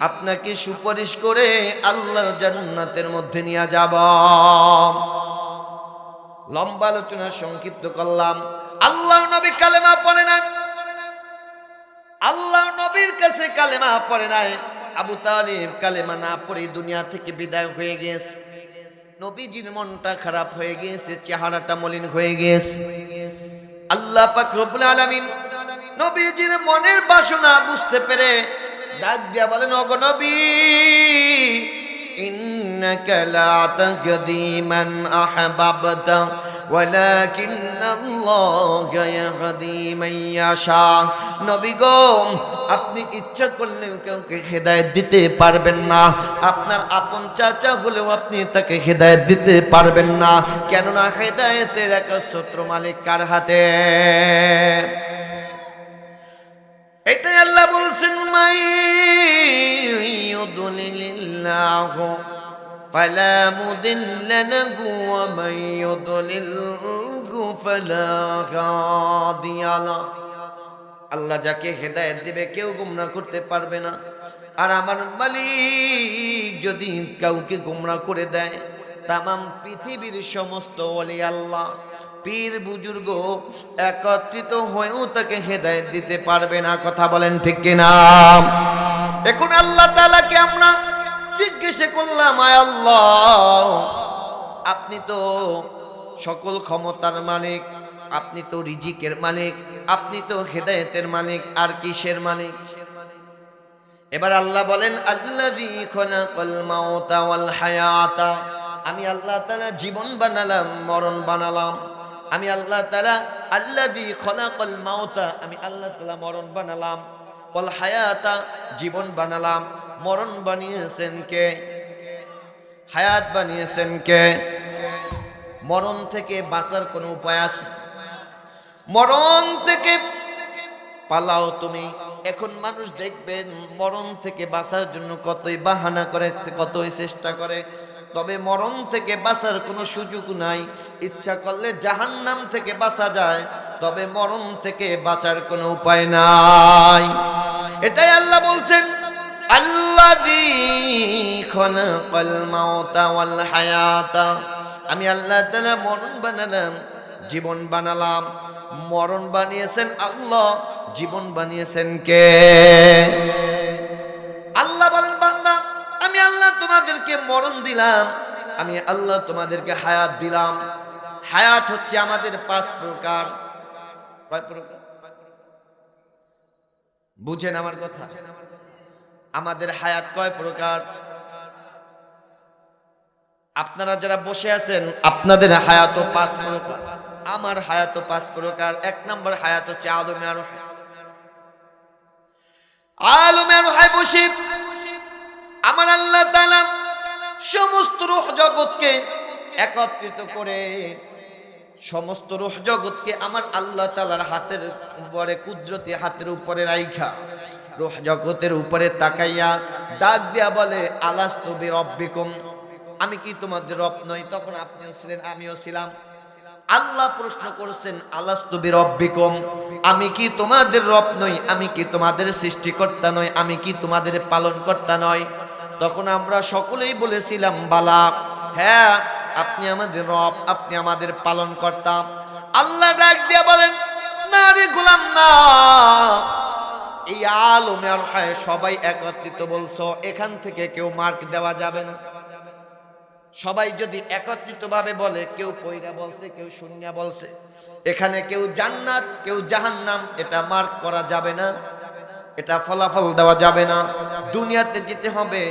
আপনাকে সুপারিশ করে আল্লাহ জান্নাতের মধ্যে নিয়ে যাব। লম্বা আলোচনা সংক্ষিপ্ত করলাম। আল্লাহ নবী কালেমা পড়ে না, আল্লাহ নবীর কাছে কালেমা পড়ে নাই। আবু তালিব কালেমা না পড়ে দুনিয়া থেকে বিদায় হয়ে গিয়েছে। নবীজির মনটা খারাপ হয়ে গিয়েছে, চেহারাটা মলিন হয়ে গিয়েছে। আল্লাহ পাক রব্বুল আলামিন নবীজির মনের বাসনা বুঝতে পেরে ডাক দিয়া বলেন ওগো নবী, ইন্নাকা লা তাহদি মান আহবাবতা ওয়ালাকিন্নাল্লাহা ইয়াহদি মান ইয়াশা। নবী গো, আপনি ইচ্ছা করলেও কাউকে হেদায়েত দিতে পারবেন না। আপনার আপন চাচা হলেও আপনি তাকে হেদায়েত দিতে পারবেন না, কেননা হেদায়েতের একচ্ছত্র মালিক কার হাতে? এটাই আল্লাহ বলছেন মাইয়ুদলিলিল্লাহু ফালা মুদিল্লা লাহু ওয়া মাইয়ুদলিলহু ফালা হাদিয়া লাহু। আল্লাহ যাকে হেদায়েত দিবে কেউ গোমরাহ করতে পারবে না। আর আমার মালিক যদি কাউকে গোমরাহ করে দেয়, তামাম পৃথিবীর সমস্ত ওলি আল্লাহ পীর বুজুর্গ একত্রিত হয়েও তাকে হেদায়েত দিতে পারবে না। কথা বলেন ঠিক কিনা? এখন আল্লাহ তাআলাকে আমরা জিজ্ঞাসা করলাম, আয় আল্লাহ, আপনি তো সকল ক্ষমতার মালিক, আপনি তো রিজিকের মালিক, আপনি তো হেদায়েতের মালিক, আর কিসের মালিক? এবার আল্লাহ বলেন আল্লাযী খালাকাল মাউতা ওয়াল হায়াতা। আমি আল্লাহ তাআলা জীবন বানালাম, মরণ বানালাম। আমি আল্লাহ তাআলা আল্লাযী খলাকাল মাউতা, আমি আল্লাহ তাআলা মরণ বানালাম, ওয়াল হায়াতা, জীবন বানালাম। মরণ বানিয়েছেন কে? হায়াত বানিয়েছেন কে? মরণ থেকে বাঁচার কোনো উপায় আছে? মরণ থেকে পালাও তুমি। এখন মানুষ দেখবেন মরণ থেকে বাঁচার জন্য কতই বাহানা করে, কতই চেষ্টা করে, তবে মরণ থেকে বাঁচার কোনো সুযোগ নাই। ইচ্ছা করলে জাহান্নাম থেকে বাঁচা যায়, তবে মরণ থেকে বাঁচার কোনো উপায় নাই। এটাই আল্লাহ বলছেন, আল্লাযী খলাকাল মাউতা ওয়াল হায়াতা, আমি আল্লাহ তাআলা মরণ বানালাম, জীবন বানালাম। মরণ বানিয়েছেন আল্লাহ, জীবন বানিয়েছেন কে? আল্লাহ বলেন, বান্দা আমি আল্লাহ তোমাদেরকে মরণ দিলাম, আমি আল্লাহ তোমাদেরকে হায়াত দিলাম। হায়াত হচ্ছে আমাদের 5 প্রকার। কয় প্রকার? বুঝেন আমার কথা? আমাদের হায়াত কয় প্রকার? আপনারা যারা বসে আছেন আপনাদের হায়াতও 5 প্রকার, আমার হায়াতও 5 প্রকার। 1 নম্বর হায়াত হচ্ছে আলমে আরোহী। আলমে আরোহায় বসে আমার আল্লাহ তাআলা সমস্ত রূহ জগৎকে একত্রিত করে, সমস্ত রূহ জগৎকে আমার আল্লাহ তাআলার হাতের উপরে, কুদরতি হাতের উপরে রাইখা, রূহ জগতের উপরে তাকাইয়া ডাক দিয়া বলে, আলাস্তু বিরব্বিকুম, আমি কি তোমাদের রব নই? তখন আপনিও ছিলেন, আমিও ছিলাম। আল্লাহ প্রশ্ন করেছেন, আলাস্তু বিরব্বিকুম, আমি কি তোমাদের রব নই? আমি কি তোমাদের সৃষ্টিকর্তা নই? আমি কি তোমাদের পালনকর্তা নই? তখন আমরা সকলেই বলেছিলাম, বালা, হ্যাঁ আপনি আমাদের রব, আপনি আমাদের পালনকর্তা। আল্লাহ ডাক দিয়ে বলেন, না রে গোলাম, না, এই আলমে আরহায় সবাই একত্রিত বলছো, এখান থেকে কেউ মার্ক দেওয়া যাবে না। সবাই যদি একত্রিত ভাবে বলে, কেউ পয়রা বলছে, কেউ শূন্য বলছে, এখানে কেউ জান্নাত কেউ জাহান্নাম, এটা মার্ক করা যাবে না, এটা ফলাফল দেওয়া যাবে না। দুনিয়াতে যেতে হবে।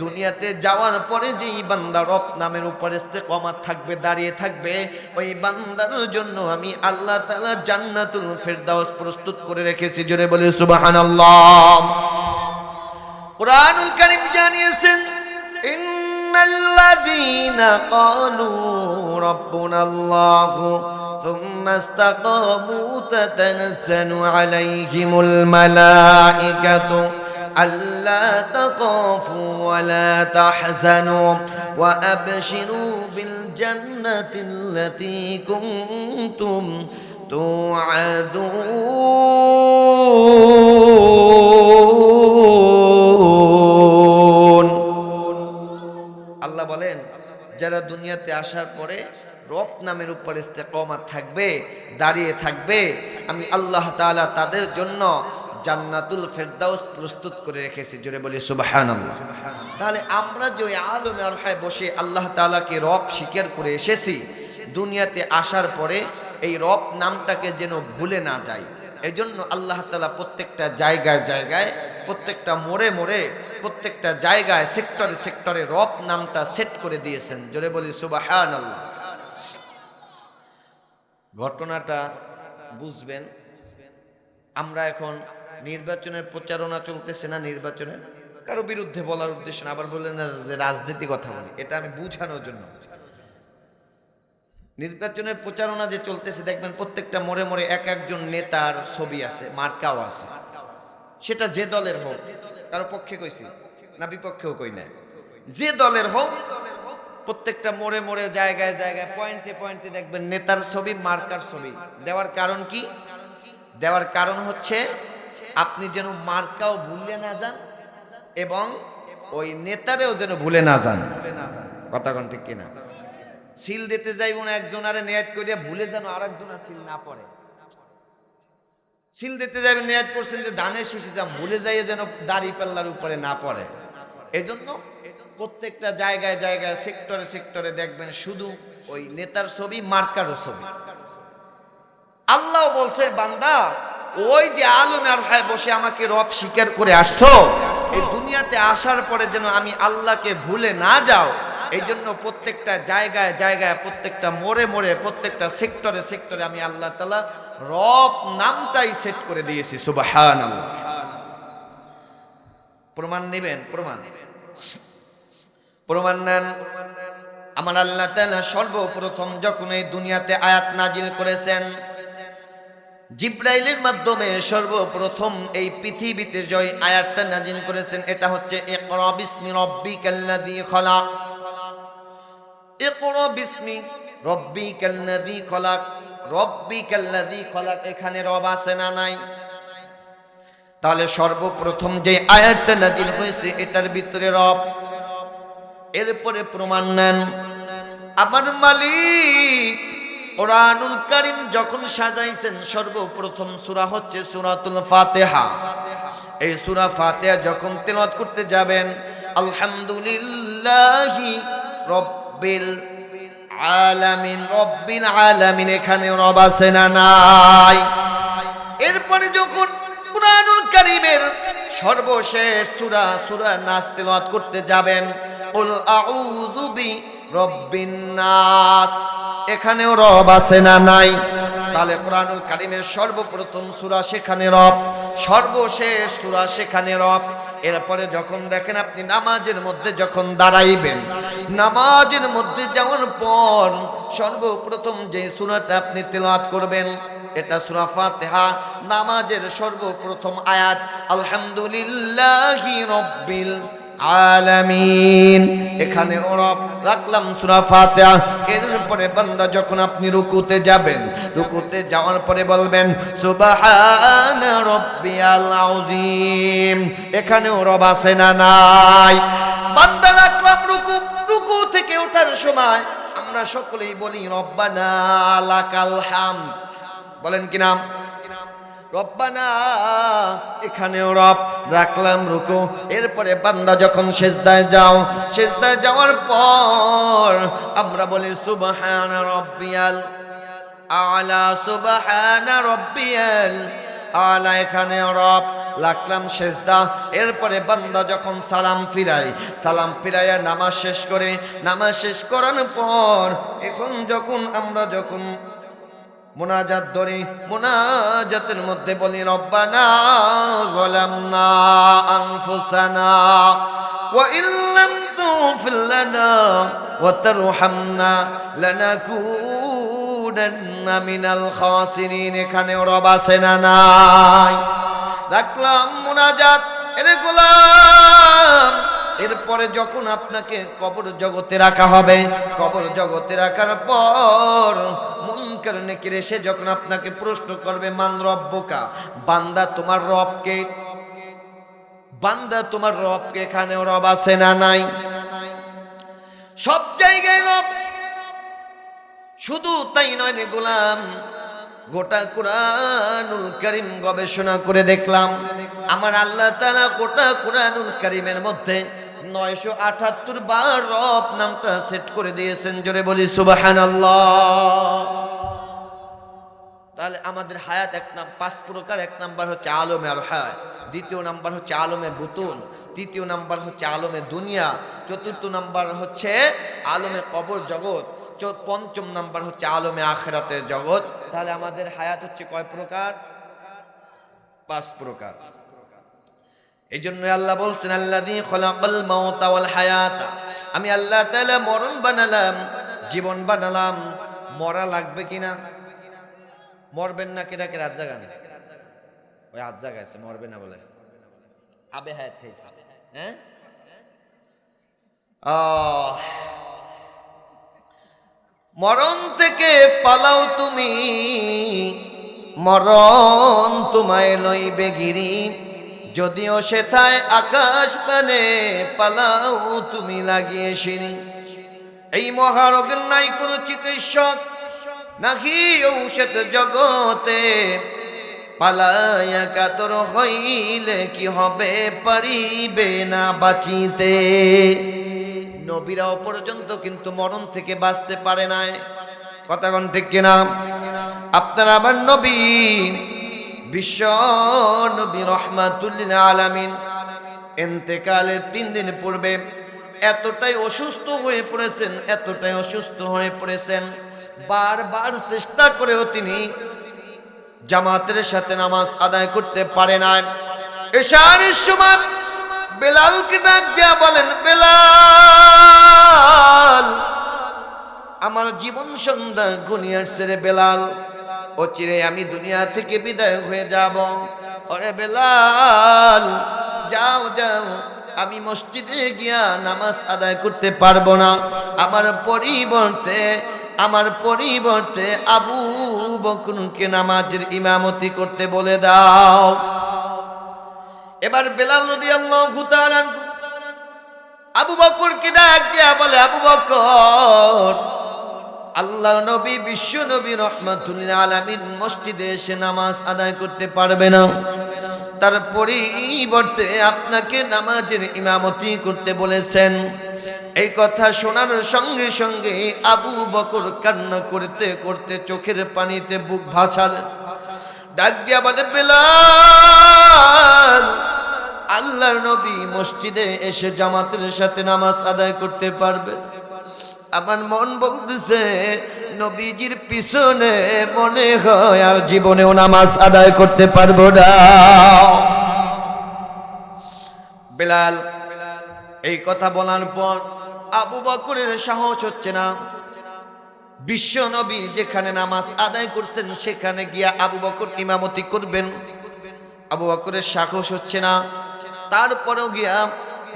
দুনিয়াতে যাওয়ার পরে যেই বান্দা রব নামের উপরে ইস্তেকামাত থাকবে, দাঁড়িয়ে থাকবে, ওই বান্দার জন্য আমি আল্লাহ তাআলা জান্নাতুল ফেরদাউস প্রস্তুত করে রেখেছি। জোরে বলে সুবহানাল্লাহ। কুরআনুল কারীম জানিয়েছেন, ইন্নাল্লাযীনা ক্বালু রাব্বুনাল্লাহু ثم استقاموا تتنزل عليهم الملائكة ألا تخافوا ولا تحزنوا وأبشروا بالجنة التي كنتم توعدون। আল্লাহ বলেন, যারা দুনিয়াতে আসার পরে রব নামের উপর ইস্তেকামাত থাকবে, দাঁড়িয়ে থাকবে, আমি আল্লাহ তাআলা তাদের জন্য জান্নাতুল ফেরদাউস প্রস্তুত করে রেখেছি। জোরে বলি সুবহানাল্লাহ। তাহলে আমরা যে আলমে আরহায় বসে আল্লাহ তাআলাকে রব স্বীকার করে এসেছি, দুনিয়াতে আসার পরে এই রব নামটাকে যেন ভুলে না যাই, এজন্য আল্লাহ তাআলা প্রত্যেকটা জায়গায় জায়গায়, প্রত্যেকটা মোড়ে মোড়ে, প্রত্যেকটা জায়গায়, সেক্টরে সেক্টরে রব নামটা সেট করে দিয়েছেন। জোরে বলি সুবহানাল্লাহ। ঘটনাটা বুঝবেন। আমরা এখন নির্বাচনের প্রচারণা চলতেছে না, নির্বাচনের কারো বিরুদ্ধে বলার উদ্দেশ্য না, আবার বললেন না যে রাজনীতি কথা বলি, এটা আমি বুঝানোর জন্য। নির্বাচনের প্রচারণা যে চলতেছে, দেখবেন প্রত্যেকটা মোড়ে মোড়ে এক একজন নেতার ছবি আছে, মার্কাও আছে, সেটা যে দলের হোক। কারো পক্ষে কইছি না বিপক্ষেও কই না, যে দলের হোক, প্রত্যেকটা মোড়ে মোড়ে, জায়গায় জায়গায়, পয়েন্টে পয়েন্টে দেখবেন নেতার ছবি, মার্কার ছবি। দেওয়ার কারণ কি? দেওয়ার কারণ হচ্ছে আপনি যেন মার্কাও ভুলে না যান এবং ওই নেতারেও যেন ভুলে না যান। কথা কোন ঠিক কিনা? সিল দিতে যাইব না, একজন আরে নিয়াত করিয়া ভুলে যেন আরেকজন সিল না পড়ে। সিল দিতে যাবেন, নিয়াত করছেন যে ধানের শীষে যাম, ভুলে যাইয়ে যেন দাড়ি পাল্লার উপরে না পড়ে। এই জন্য প্রত্যেকটা জায়গায় জায়গায়, সেক্টরে সেক্টরে দেখবেন শুধু ওই নেতার ছবি, মার্কারও ছবি। আল্লাহ বলছে, বান্দা ওই যে আলমে আরহায় বসে আমাকে রব স্বীকার করে আসছো, এই দুনিয়াতে আসার পরে যেন আমি আল্লাহকে ভুলে না যাও, এই জন্য প্রত্যেকটা জায়গায় জায়গায়, প্রত্যেকটা মোড়ে মোড়ে, প্রত্যেকটা সেক্টরে সেক্টরে আমি আল্লাহ তাআলা রব নামটাই সেট করে দিয়েছি। সুবহানাল্লাহ। প্রমাণ নেবেন? প্রমাণ নেন। আমার আল্লাহ তাআলা সর্বপ্রথম যখন এই দুনিয়াতে আয়াত নাজিল করেছেন, জিব্রাইলের মাধ্যমে সর্বপ্রথম এই পৃথিবীতে জয় আয়াতটা নাজিল করেছেন, এটা হচ্ছে ইকরা বিসমি রাব্বিকাল্লাযী খলাক। ইকরা বিসমি রাব্বিকাল্লাযী খলাক, রাব্বিকাল্লাযী খলাক, এখানে রব আছে না নাই? তাহলে সর্বপ্রথম যে আয়াতটা নাজিল হয়েছে এটার ভিতরে রব। এরপরে প্রমাণ নেন, আমার মালিক কোরআনুল কারীম যখন সাজাইছেন সর্বপ্রথম সূরা হচ্ছে সূরাতুল ফাতিহা। এই সূরা ফাতিহা যখন তেলাওয়াত করতে যাবেন, আলহামদুলিল্লাহি রাব্বিল আলামিন, রাব্বিল আলামিন, এখানে রব আছে না নাই? এরপরে যখন কোরআনুল কারীমের সর্বশেষ সূরা নাস তেলাওয়াত করতে যাবেন, কুল আউযু বিরাব্বিন নাস, এখানেও রব আছে না নাই? তাহলে কোরআনুল কারীমের সর্বপ্রথম সূরা সেখানে রব, সর্বশেষ সূরা সেখানে রব। এরপরে যখন দেখেন আপনি নামাজের মধ্যে যখন দাঁড়াইবেন, নামাজের মধ্যে যাওয়ার পর সর্বপ্রথম যে সূরাটা আপনি তেলাওয়াত করবেন এটা সূরা ফাতিহা। নামাজের সর্বপ্রথম আয়াত আলহামদুলিল্লাহি রাব্বিল আলামিন, এখানে রব রাখলাম সূরা ফাতিহা। এরপরে বান্দা যখন আপনি রুকুতে যাবেন, রুকুতে যাওয়ার পরে বলবেন সুবহানা রাব্বিয়াল আযীম, এখানেও রব আছে না নাই? বান্দা রাখলাম রুকু থেকে ওঠার সময় আমরা সকলেই বলি রব্বানা লাকাল হামদ, বলেন কি নাম? রব্বানা, এখানেও রব রাখলাম রুকু। এরপরে বান্দা যখন সিজদায় যাও, সিজদায় যাওয়ার পর আমরা বলি সুবহানা রাব্বিয়াল আলা, সুবহানা রাব্বিয়াল আলা, এখানেও রব রাখলাম সিজদা। এরপরে বান্দা যখন সালাম ফিরাইয়া নামাজ শেষ করে, নামাজ শেষ করার পর এখন আমরা যখন মুনাজাত ধরি, মুনাজাতের মধ্যে বলি রব্বানা যালামনা আনফুসানা ওয়া ইল্লাম তুগফির লানা ওয়া তারহামনা লানাকুনান্না মিনাল খাসিরিন, এখানে রব আছে না নাই? রাখলাম মুনাজাত, এরে গোলাম। এরপরে যখন আপনাকে কবর জগতে রাখা হবে, কবর জগতে রাখার পর মুনকার নাকির এসে যখন আপনাকে প্রশ্ন করবে মান রব্বুকা, বান্দা তোমার রবকে, বান্দা তোমার রবকে, এখানেও রব আছে না নাই? সব জায়গায় রব। শুধু তাই নয় রে গোলাম, গোটা কোরআনুল কারীম গবেষণা করে দেখলাম আমার আল্লাহ তাআলা গোটা কোরআনুল কারীমের মধ্যে 978 বার রব নামটা সেট করে দিয়েছেন। জোরে বলি সুবহানাল্লাহ। তাহলে আমাদের হায়াত এক নাম 5 প্রকার। এক নাম্বার হচ্ছে আলমে আল হায়াত, দ্বিতীয় নাম্বার হচ্ছে আলমে বুতুন, তৃতীয় নাম্বার হচ্ছে আলমে দুনিয়া, চতুর্থ নাম্বার হচ্ছে আলমে কবর জগৎ, পঞ্চম নাম্বার হচ্ছে আলমে আখিরাতের জগৎ। তাহলে আমাদের হায়াত হচ্ছে কয় প্রকার? 5 প্রকার। এই জন্য আল্লাহ বলছেন আল্লাযী খলাকাল মাউতা ওয়াল হায়াতা, আমি আল্লাহ তাআলা মরণ বানালাম, জীবন বানালাম। মরা লাগবে কিনা? মরবেন না কেটা কে রাত জাগান? ওই হাত জাগাইছে, মরবে না বলে আবে হায়াত খাইছে। হ্যাঁ, মরণ থেকে পালাও তুমি, মরণ তোমায় লইবে গিরি, যদিও সেথায় আকাশ পানে পালাও তুমি লাগিয়ে সিঁড়ি। এই মহারোগের নাই কোনো চিকিৎসক, নাকি ঔষধ জগতে, পালাইয়া কাতর হইলে কি হবে, পারিবে না বাঁচিতে। নবীরাও পর্যন্ত কিন্তু মরণ থেকে বাঁচতে পারে নাই। কথা কোন ঠিক কিনা? আপনার আমার নবী, বিশ্ব নবী রহমাতুল লিল আলামিন ইন্তেকালের 3 দিন পূর্বে এতটাই অসুস্থ হয়ে পড়েছেন, এতটাই অসুস্থ হয়ে পড়েছেন, বারবার চেষ্টা করেও তিনি জামাতের সাথে নামাজ আদায় করতে পারে না। এশারের সময় বেলালকে ডাক দিয়া বলেন, বেলাল, আমার জীবন সন্ধ্যা ঘনিয়ে আসছে রে বেলাল, অচিরে আমি দুনিয়া থেকে বিদায় হয়ে যাব। ওরে বেলাল, যাও যাও, আমি মসজিদে গিয়া নামাজ আদায় করতে পারবো না, আমার পরিবর্তে আবু বকরকে নামাজের ইমামতি করতে বলে দাও। এবার বেলাল রাদিয়াল্লাহু তাআলা আবু বকরকে ডাক দিয়া বলে, আবু বকর, আল্লাহ নবী, বিশ্ব নবী রাহমাতুল আলামিন মসজিদে এসে নামাজ আদায় করতে পারবে না, তার পরিবর্তে আপনাকে নামাজের ইমামতি করতে বলেছেন। এই কথা শোনার সঙ্গে সঙ্গে আবু বকর কান্না করতে করতে চোখের পানিতে বুক ভাসালেন। ডাক দিয়া বলে, বেলাল, আল্লাহর নবী মসজিদে এসে জামাতের সাথে নামাজ আদায় করতে পারবে না। আমার মন বলতেছে নবীজির পিছনে মনে হয় আর জীবনেও নামাজ আদায় করতে পারবো না। বেলাল এই কথা বলার পর আবু বকরের সাহস হচ্ছে না, বিশ্ব নবী যেখানে নামাজ আদায় করছেন সেখানে গিয়া আবু বকর ইমামতি করবেন। আবু বকরের সাহস হচ্ছে না, তারপরেও গিয়া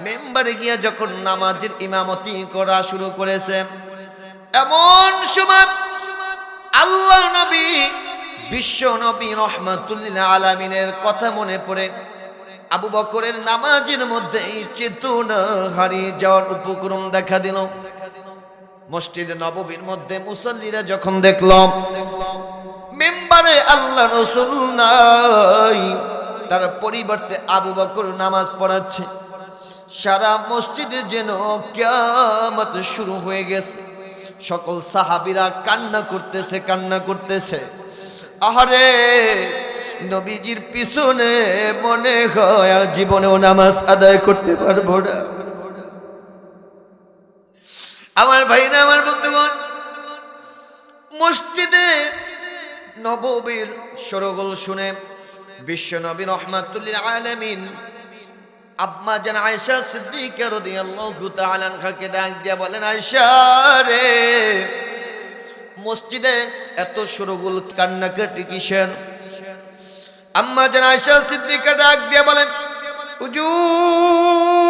মেম্বারে গিয়া যখন নামাজের ইমামতি করা শুরু করেছে, এমন সময় আল্লাহ নবী, বিশ্ব নবী রাহমাতুল আলামিনের কথা মনে পড়ে আবু বকরের নামাজের মধ্যে চেতনা হারিয়ে যাওয়ার উপক্রম দেখা দিল। মসজিদে নববীর মধ্যে মুসল্লিরা যখন দেখল মেম্বারে আল্লাহ রাসূল নাই, তার পরিবর্তে আবু বকর নামাজ পড়াচ্ছে, সারা মসজিদে যেন কিয়ামত শুরু হয়ে গেছে। সকল সাহাবীরা কান্না করতেছে। আহারে, নবীজির পিছনে মনে হয় জীবনেও নামাজ আদায় করতে পারবো না। আমার ভাইরা, আমার বন্ধুগণ, মসজিদে নববীর শোরগোল শুনে বিশ্ব নবী রাহমাতুল আলামিন আম্মা জান আয়েশা সিদ্দিকা রাদিয়াল্লাহু তাআলা আনহাকে ডাক দিয়া বলেন, আয়েশা রে, মসজিদে এত শোরগোল কান্নাকাটি কিসের? আম্মা জান আয়েশা সিদ্দিকা ডাক দিয়া বলেন, হুজুর,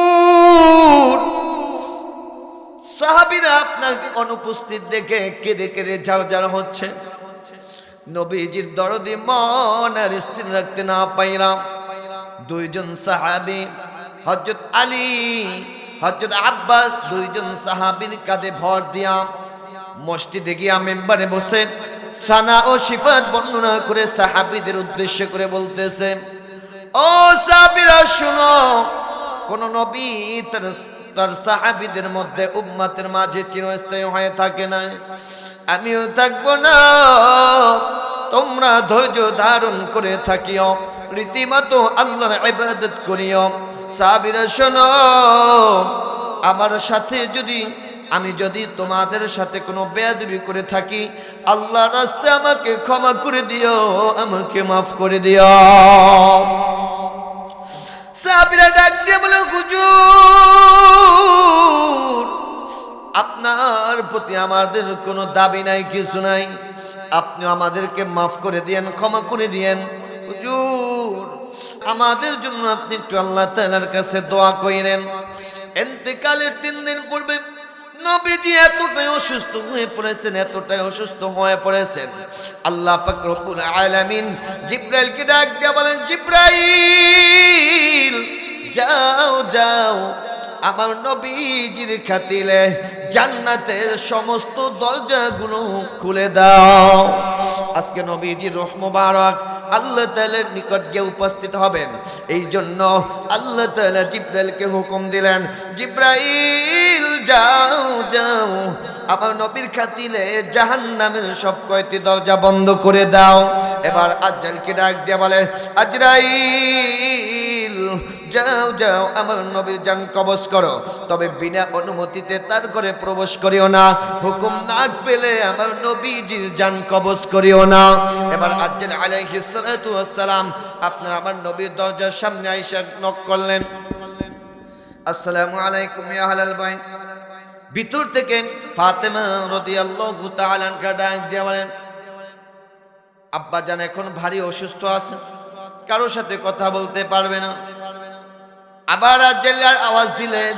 সাহাবীরা আপনাকে অনুপস্থিত দেখে কেঁদে কেঁদে ঝাড় হচ্ছে। নবীজির দরদি মন আর স্থির রাখতে না পাইরা দুইজন সাহাবী, হযরত আলী, হযরত আব্বাস, দুইজন সাহাবীর কাঁধে ভর দিয়া মসজিদে গিয়া মেম্বারে বসে সানা ও সিফাত বর্ণনা করে সাহাবীদের উদ্দেশ্য করে বলতেছে, ও সাহাবীরা শুনো, কোন নবী তার সাহাবীদের মধ্যে উম্মতের মাঝে চিরস্থায়ী হয়ে থাকে না, আমিও থাকবো না। তোমরা ধৈর্য ধারণ করে থাকিও, রীতিমতো আল্লাহর ইবাদত করিও। সাহাবীরা শোনো, আমার সাথে আমি যদি তোমাদের সাথে কোনো বেয়াদবি করে থাকি, আল্লাহর রাস্তায় আমাকে ক্ষমা করে দিও, আমাকে মাফ করে দিও। সাহাবীরা ডাক দিয়ে বলে, হুজুর, আপনার প্রতি আমাদের কোনো দাবি নাই, কিছু নাই, আপনি আমাদেরকে মাফ করে দিয়েন, ক্ষমা করে দিয়েন। হুজুর, আমাদের জন্য আপনি একটু আল্লাহ তাআলার কাছে দোয়া করেন। ইন্তেকালের 3 দিন পূর্বে নবীজি এতটাই অসুস্থ হয়ে পড়েছেন, আল্লাহ পাক রব্বুল আলামিন জিবরাইলকে ডাক দিয়ে বলেন, জিবরাইল, যাও যাও, আমার নবীজির খাতিরে জান্নাতের সমস্ত দরজাগুলো খুলে দাও। আজকে নবীজির রূহ মুবারক আল্লাহ তাআলার নিকট গিয়ে উপস্থিত হবেন। এই জন্য আল্লাহ তাআলা জিবরাইলকে হুকুম দিলেন, জিবরাইল, যাও যাও, আমার নবীর খাতিরে জাহান্নামের সব কয়টি দরজা বন্ধ করে দাও। এবার আজরাইলকে ডাক দিয়ে বলে, আজরাইল, যাও যাও আমার নবীর জান কবজ করো, তবে বিনা অনুমতিতে তার ঘরে প্রবেশ করিও না, হুকুম না পেলে আমার নবীজির জান কবজ করিও না। এবার আজ্জাল আলাইহিস সালাতু ওয়াস সালাম আপনার আমার নবীর দরজার সামনে আয়েশা নক করলেন, আসসালামু আলাইকুম ইয়া আহলাল বাইত। ভিতর থেকে ফাতেমা রাদিয়াল্লাহু তাআলা আনহা ডাক দিয়ে বলেন, আব্বা জান এখন ভারী অসুস্থ আছেন, কারোর সাথে কথা বলতে পারবে না। আবার আজ্জাল আওয়াজ দিলেন,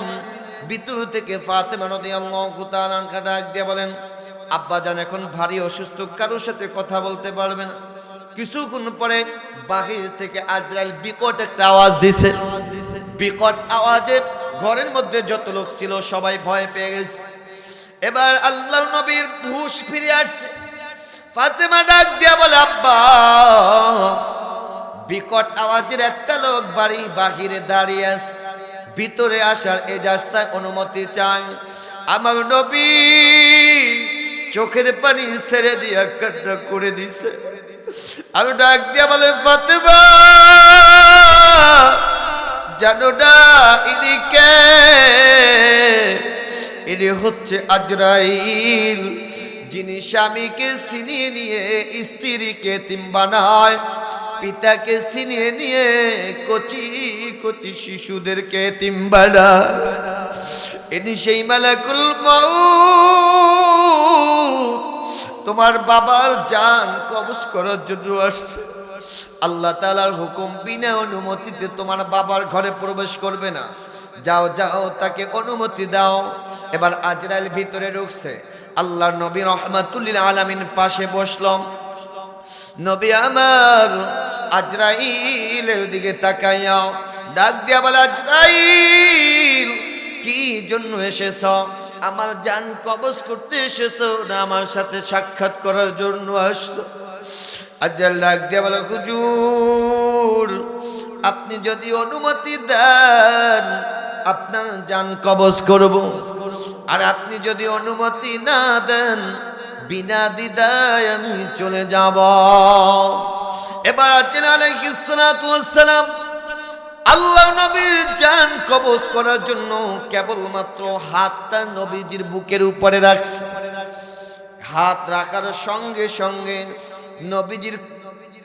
ভিতর থেকে ফাতেমা রাদিয়াল্লাহু তাআলা আনহা ডাক দিয়ে বলেন, আব্বা জান এখন ভারী অসুস্থ, কারোর সাথে কথা বলতে পারবে না। কিছুক্ষণ পরে বাহির থেকে আজরাইল বিকট একটা আওয়াজ দিছে। বিকট আওয়াজে ঘরের মধ্যে যত লোক ছিল সবাই ভয় পেয়ে গেছে। এবার আল্লাহর নবীর হুঁশ ফিরে আসছে। ফাতেমা ডাক দিয়া বলে, আব্বা, বিকট আওয়াজের একটা লোক বাড়ি বাহিরে দাঁড়িয়ে আছে, ভিতরে আসার এজাজটা অনুমতি চায়। আমার নবী চোখের পানি ছেড়ে দিয়ে কান্না করে দিছে। আর ডাক দিয়া বলে, ফাতেমা জানো না ইনি কে? ইনি হচ্ছে আজরাইল, যিনি স্বামীকে ছিনিয়ে নিয়ে স্ত্রীকে এতিম বানায়, পিতাকে ছিনিয়ে নিয়ে কচি কচি শিশুদেরকে এতিম বানায়। ইনি সেই মালাকুল মউত, তোমার বাবার জান কবজ করার জন্য আসছে। আল্লাহ তাআলার হুকুম, বিনা অনুমতিতে তোমার বাবার ঘরে প্রবেশ করবে না। যাও যাও তাকে অনুমতি দাও। এবার আজরাইল ভিতরে ঢুকছে। আল্লাহর নবী রাহমাতুল লিল আলামিন পাশে বসলাম। নবী আমার আজরাইলের দিকে তাকাইয়া ডাক দিয়া বলে, আজরাইল কি জন্য এসেছ? আমার জান কবজ করতে এসেছো না আমার সাথে সাক্ষাৎ করার জন্য আসছো? আজরাইল ডাক দিয়া বলে, হুজুর আপনি যদি অনুমতি দেন আপনার জান কবজ করব, আর আপনি যদি অনুমতি না দেন বিনা দ্বিধায় আমি চলে যাব। এবার আজরাইল আলাইহিস সালাতু ওয়াস সালাম আল্লাহ নবীর জান কবজ করার জন্য কেবলমাত্র হাতটা নবীজির বুকের উপরে রাখছে। হাত রাখার সঙ্গে সঙ্গে নবীজির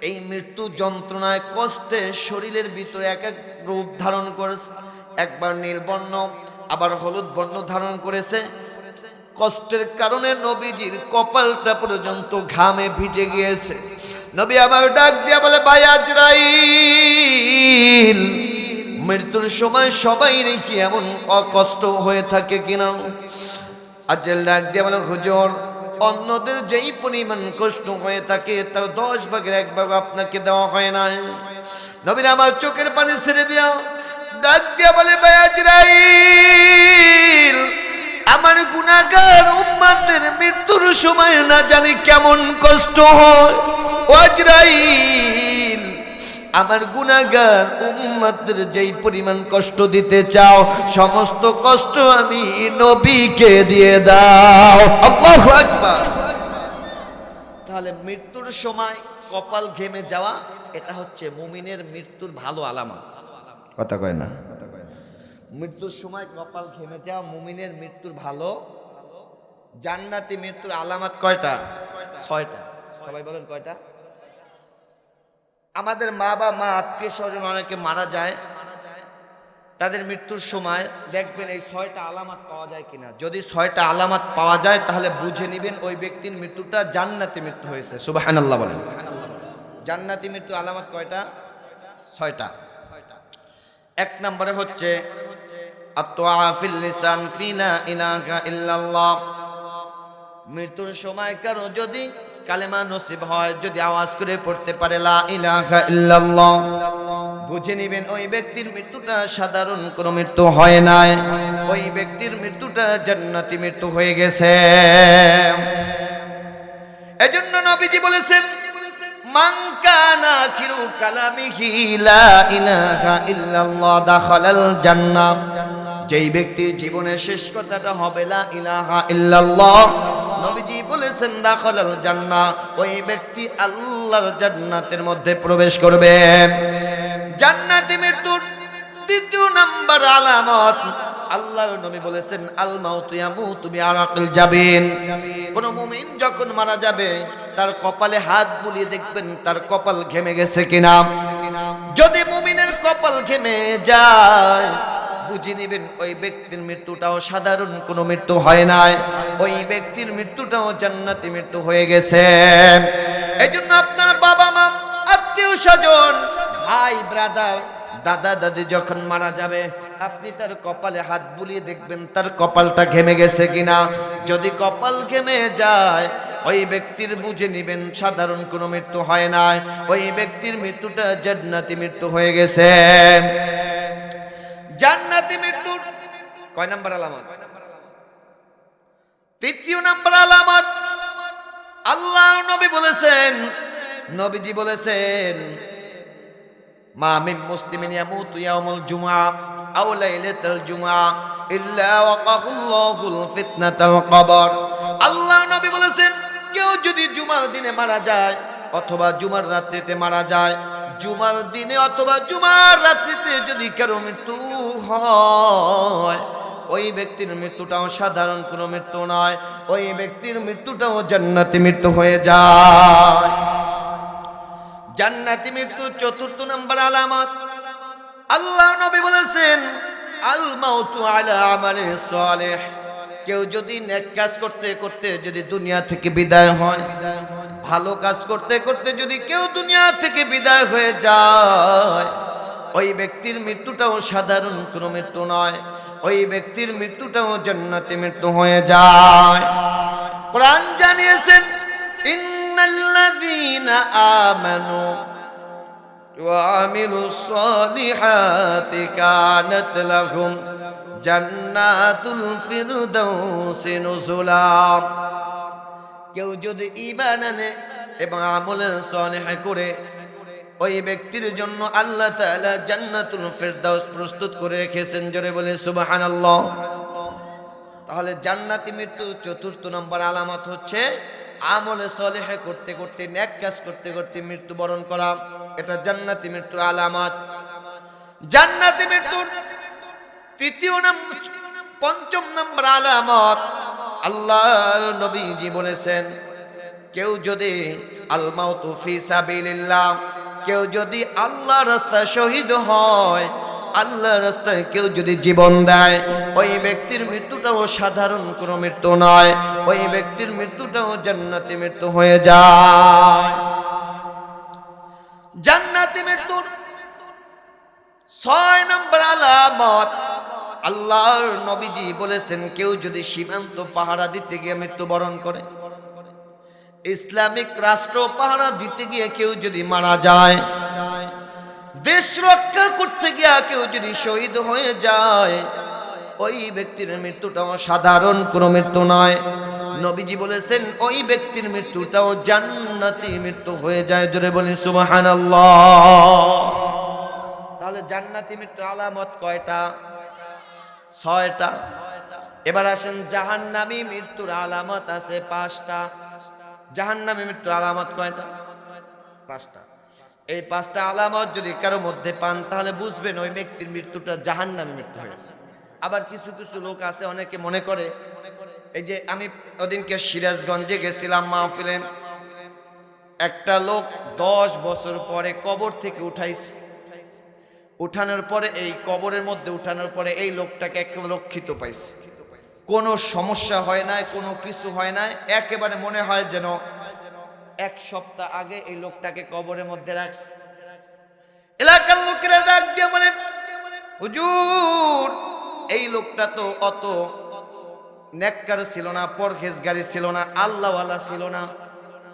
এই মৃত্যু যন্ত্রণায় কষ্টে শরীরের ভিতরে এক এক রূপ ধারণ করেছে। একবার নীল বর্ণ, আবার হলুদ বর্ণ ধারণ করেছে। কষ্টের কারণে নবীজির কপালটা পর্যন্ত ঘামে ভিজে গিয়েছে। নবী আবার ডাক দিয়া বলে, ভাই আজরাইল, মৃত্যুর সময় সবাই নাকি এমন কষ্ট হয়ে থাকে কিনা? আজরাইল ডাক দিয়া বলে, হুজুর অন্যদের যেই পরিমাণ কষ্ট হয়ে থাকে তার 10 ভাগের 1 ভাগ আপনাকে দেওয়া হয় না। নবীর আমার চোখের পানি ছেড়ে দিয়া ডাক দিয়া বলে, ভাই আজরাইল, আমার গুনাহগার উম্মতের মৃত্যুর সময় না জানি কেমন কষ্ট হয়। ও আজরাইল, আমার গুনাহগার উম্মতের যেই পরিমাণ কষ্ট দিতে চাও সমস্ত কষ্ট আমি নবীকে দিয়ে দাও। আল্লাহু আকবার। তাহলে মৃত্যুর সময় কপাল ঘেমে যাওয়া এটা হচ্ছে মুমিনের মৃত্যুর ভালো আলামত। কথা কয় না? মৃত্যুর সময় কপাল ঘেমে যাওয়া মুমিনের মৃত্যুর ভালো। জান্নাতি মৃত্যুর আলামত কয়টা? 6টা। সবাই বলেন কয়টা? আমাদের মা বা আত্মীয় স্বজন অনেকে মারা যায়, তাদের মৃত্যুর সময় দেখবেন এই 6টা আলামত পাওয়া যায় কিনা। যদি 6টা আলামত পাওয়া যায় তাহলে বুঝে নেবেন ওই ব্যক্তির মৃত্যুটা জান্নাতি মৃত্যু হয়েছে। সুবহানাল্লাহ বলেন। জান্নাতি মৃত্যু আলামত কয়টা? 6টা। 1 নম্বরে হচ্ছে আত-তুআ ফিল লিসান ফি লা ইলাহা ইল্লাল্লাহ। মৃত্যুর সময় কারো যদি কালেমা নসিব হয়, যদি আওয়াজ করে পড়তে পারে লা ইলাহা ইল্লাল্লাহ, বুঝে নেবেন ওই ব্যক্তির মৃত্যুটা সাধারণ কোনো মৃত্যু হয় নাই, ওই ব্যক্তির মৃত্যুটা জান্নাতি মৃত্যু হয়ে গেছে। এজন্য নবীজি বলেছেন, মান কানা আখিরু কালামিহি লা ইলাহা ইল্লাল্লাহ দাখালাল জান্নাহ। যেই ব্যক্তির জীবনের শেষ কথাটা হবে লা ইলাহা ইল্লাল্লাহ, নবীজি বলেছেন দাখালাল জান্নাহ, ওই ব্যক্তি আল্লাহর জান্নাতের মধ্যে প্রবেশ করবে। জান্নাতি মৃত্যুর দ্বিতীয় নাম্বার আলামত, আল্লাহ নবী বলেছেন আল মাউতু ইয়ামুতু বিআরাকিল জাবিন। কোন মুমিন যখন মারা যাবে তার কপালে হাত বুলিয়ে দেখবেন তার কপাল ঘেমে গেছে কিনা। যদি মুমিনের কপাল ঘেমে যায় বুঝে নেবেন ওই ব্যক্তির মৃত্যুটাও সাধারণ কোনো মৃত্যু হয় নাই, ওই ব্যক্তির মৃত্যুটাও জান্নাতি মৃত্যু হয়ে গেছে। এই জন্য আপনার বাবা মা, আত্মীয় স্বজন, ভাই ব্রাদার, দাদা দাদি যখন মারা যাবে আপনি তার কপালে হাত বুলিয়ে দেখবেন তার কপালটা ঘেমে গেছে কিনা। যদি কপাল ঘেমে যায় ওই ব্যক্তির বুঝে নেবেন সাধারণ কোনো মৃত্যু হয় নাই, ওই ব্যক্তির মৃত্যুটা জান্নাতি মৃত্যু হয়ে গেছে। জান্নাতি মৃত্যুর কয় নাম্বার আলামত? তৃতীয় নাম্বার আলামত, আল্লাহ নবী বলেছেন, নবীজি বলেছেন মা মিন মুসলিমিন ইয়ামুতু ইয়াউমুল জুমআ আও লাইলাতাল জুমআ ইল্লা ওয়াকাহুল্লাহুল ফিতনাতাল কবর। আল্লাহ নবী বলেছেন কেউ যদি জুমার দিনে মারা যায় অথবা জুমার রাত্রিতে মারা যায়, জুমার দিনে অথবা জুমার রাত্রিতে যদি কারো মৃত্যু হয় ওই ব্যক্তির মৃত্যুটাও সাধারণ কোনো মৃত্যু নয়, ওই ব্যক্তির মৃত্যুটাও জান্নাতি মৃত্যু হয়ে যায়। জান্নাতি মৃত্যু চতুর্থ নম্বর আলামত, আল্লাহ নবী বলেছেন আল মাউতু আলা আমালি সালিহ। কেউ যদি নেক কাজ করতে করতে যদি দুনিয়া থেকে বিদায় হয়, ভালো কাজ করতে করতে যদি কেউ দুনিয়া থেকে বিদায় হয়ে যায় ওই ব্যক্তির মৃত্যুটাও সাধারণ কোনো মৃত্যু নয়, ওই ব্যক্তির মৃত্যুটাও জান্নাতি মৃত্যু হয়ে যায়। কোরআন জানিয়েছেন ইন্নাল্লাযীনা আমানু ওয়া আমিলুস সালিহাতি কানাত লাহুম জান্নাতুল ফিরদাউসি নুজুলা। কেউ যদি ঈমান আনে এবং আমলে সালেহ করে ওই ব্যক্তির জন্য আল্লাহ তাআলা জান্নাতুল ফিরদাউস প্রস্তুত করে রেখেছেন। জোরে বলে সুবহানাল্লাহ। তাহলে জান্নাতি মৃত্যু চতুর্থ নম্বর আলামত হচ্ছে আমলে সালেহ করতে করতে নেক কাজ করতে করতে মৃত্যুবরণ করা, এটা জান্নাতি মৃত্যুর আলামত। জান্নাতি মৃত্যুর তৃতীয় নম্বর পঞ্চম নম্বর আলামত, আল্লাহ নবীজি বলেছেন কেউ যদি আল মাউতু ফি সাবিলিল্লাহ, কেউ যদি আল্লাহর রাস্তায় শহীদ হয়, আল্লাহর রাস্তায় কেউ যদি জীবন দেয় ওই ব্যক্তির মৃত্যুটাও সাধারণ কোনো মৃত্যু নয়, ওই ব্যক্তির মৃত্যুটাও জান্নাতি মৃত্যু হয়ে যায়। জান্নাতি মৃত্যুর 6 নম্বর আলামত, আল্লাহর নবীজি বলেছেন কেউ যদি সীমান্ত পাহারা দিতে গিয়ে মৃত্যুবরণ করে, ইসলামিক রাষ্ট্র পাহারা দিতে গিয়ে কেউ যদি মারা যায়, দেশ রক্ষা করতে গিয়ে কেউ যদি শহীদ হয়ে যায় ওই ব্যক্তির মৃত্যুটাও সাধারণ কোনো মৃত্যু নয়, নবীজি বলেছেন ওই ব্যক্তির মৃত্যুটাও জান্নাতি মৃত্যু হয়ে যায়। জোরে বলি সুবহানাল্লাহ। তাহলে জান্নাতি মৃত্যুর আলামত কয়টা? 6টা। এবার আসেন জাহান্নামী মৃত্যুর আলামত আছে 5টা। জাহান্নামী মৃত্যুর আলামত কয়টা? 5টা। এই 5টা আলামত যদি কারো মধ্যে পান তাহলে বুঝবেন ওই ব্যক্তির মৃত্যুটা জাহান্নামী মৃত্যু হয়েছে। আবার কিছু কিছু লোক আছে অনেকে মনে করে, এই যে আমি ওদিনকে সিরাজগঞ্জে গেছিলাম মাহফিলে, একটা লোক 10 বছর পরে কবর থেকে উঠাইছে, উঠানোর পরে এই কবরের মধ্যে উঠানোর পরে এই লোকটাকে একেবারে রক্ষিত পাইছে, কোনো সমস্যা হয় না, কোনো কিছু হয় না, একেবারে মনে হয় যেন 1 সপ্তাহ আগে এই লোকটাকে কবরের মধ্যে রাখছে। এলাকার লোকেরা ডাক দিয়ে বলে হুজুর এই লোকটা তো অত নেককার ছিল না, পরহেজগারি ছিল না, আল্লাহওয়ালা ছিল না,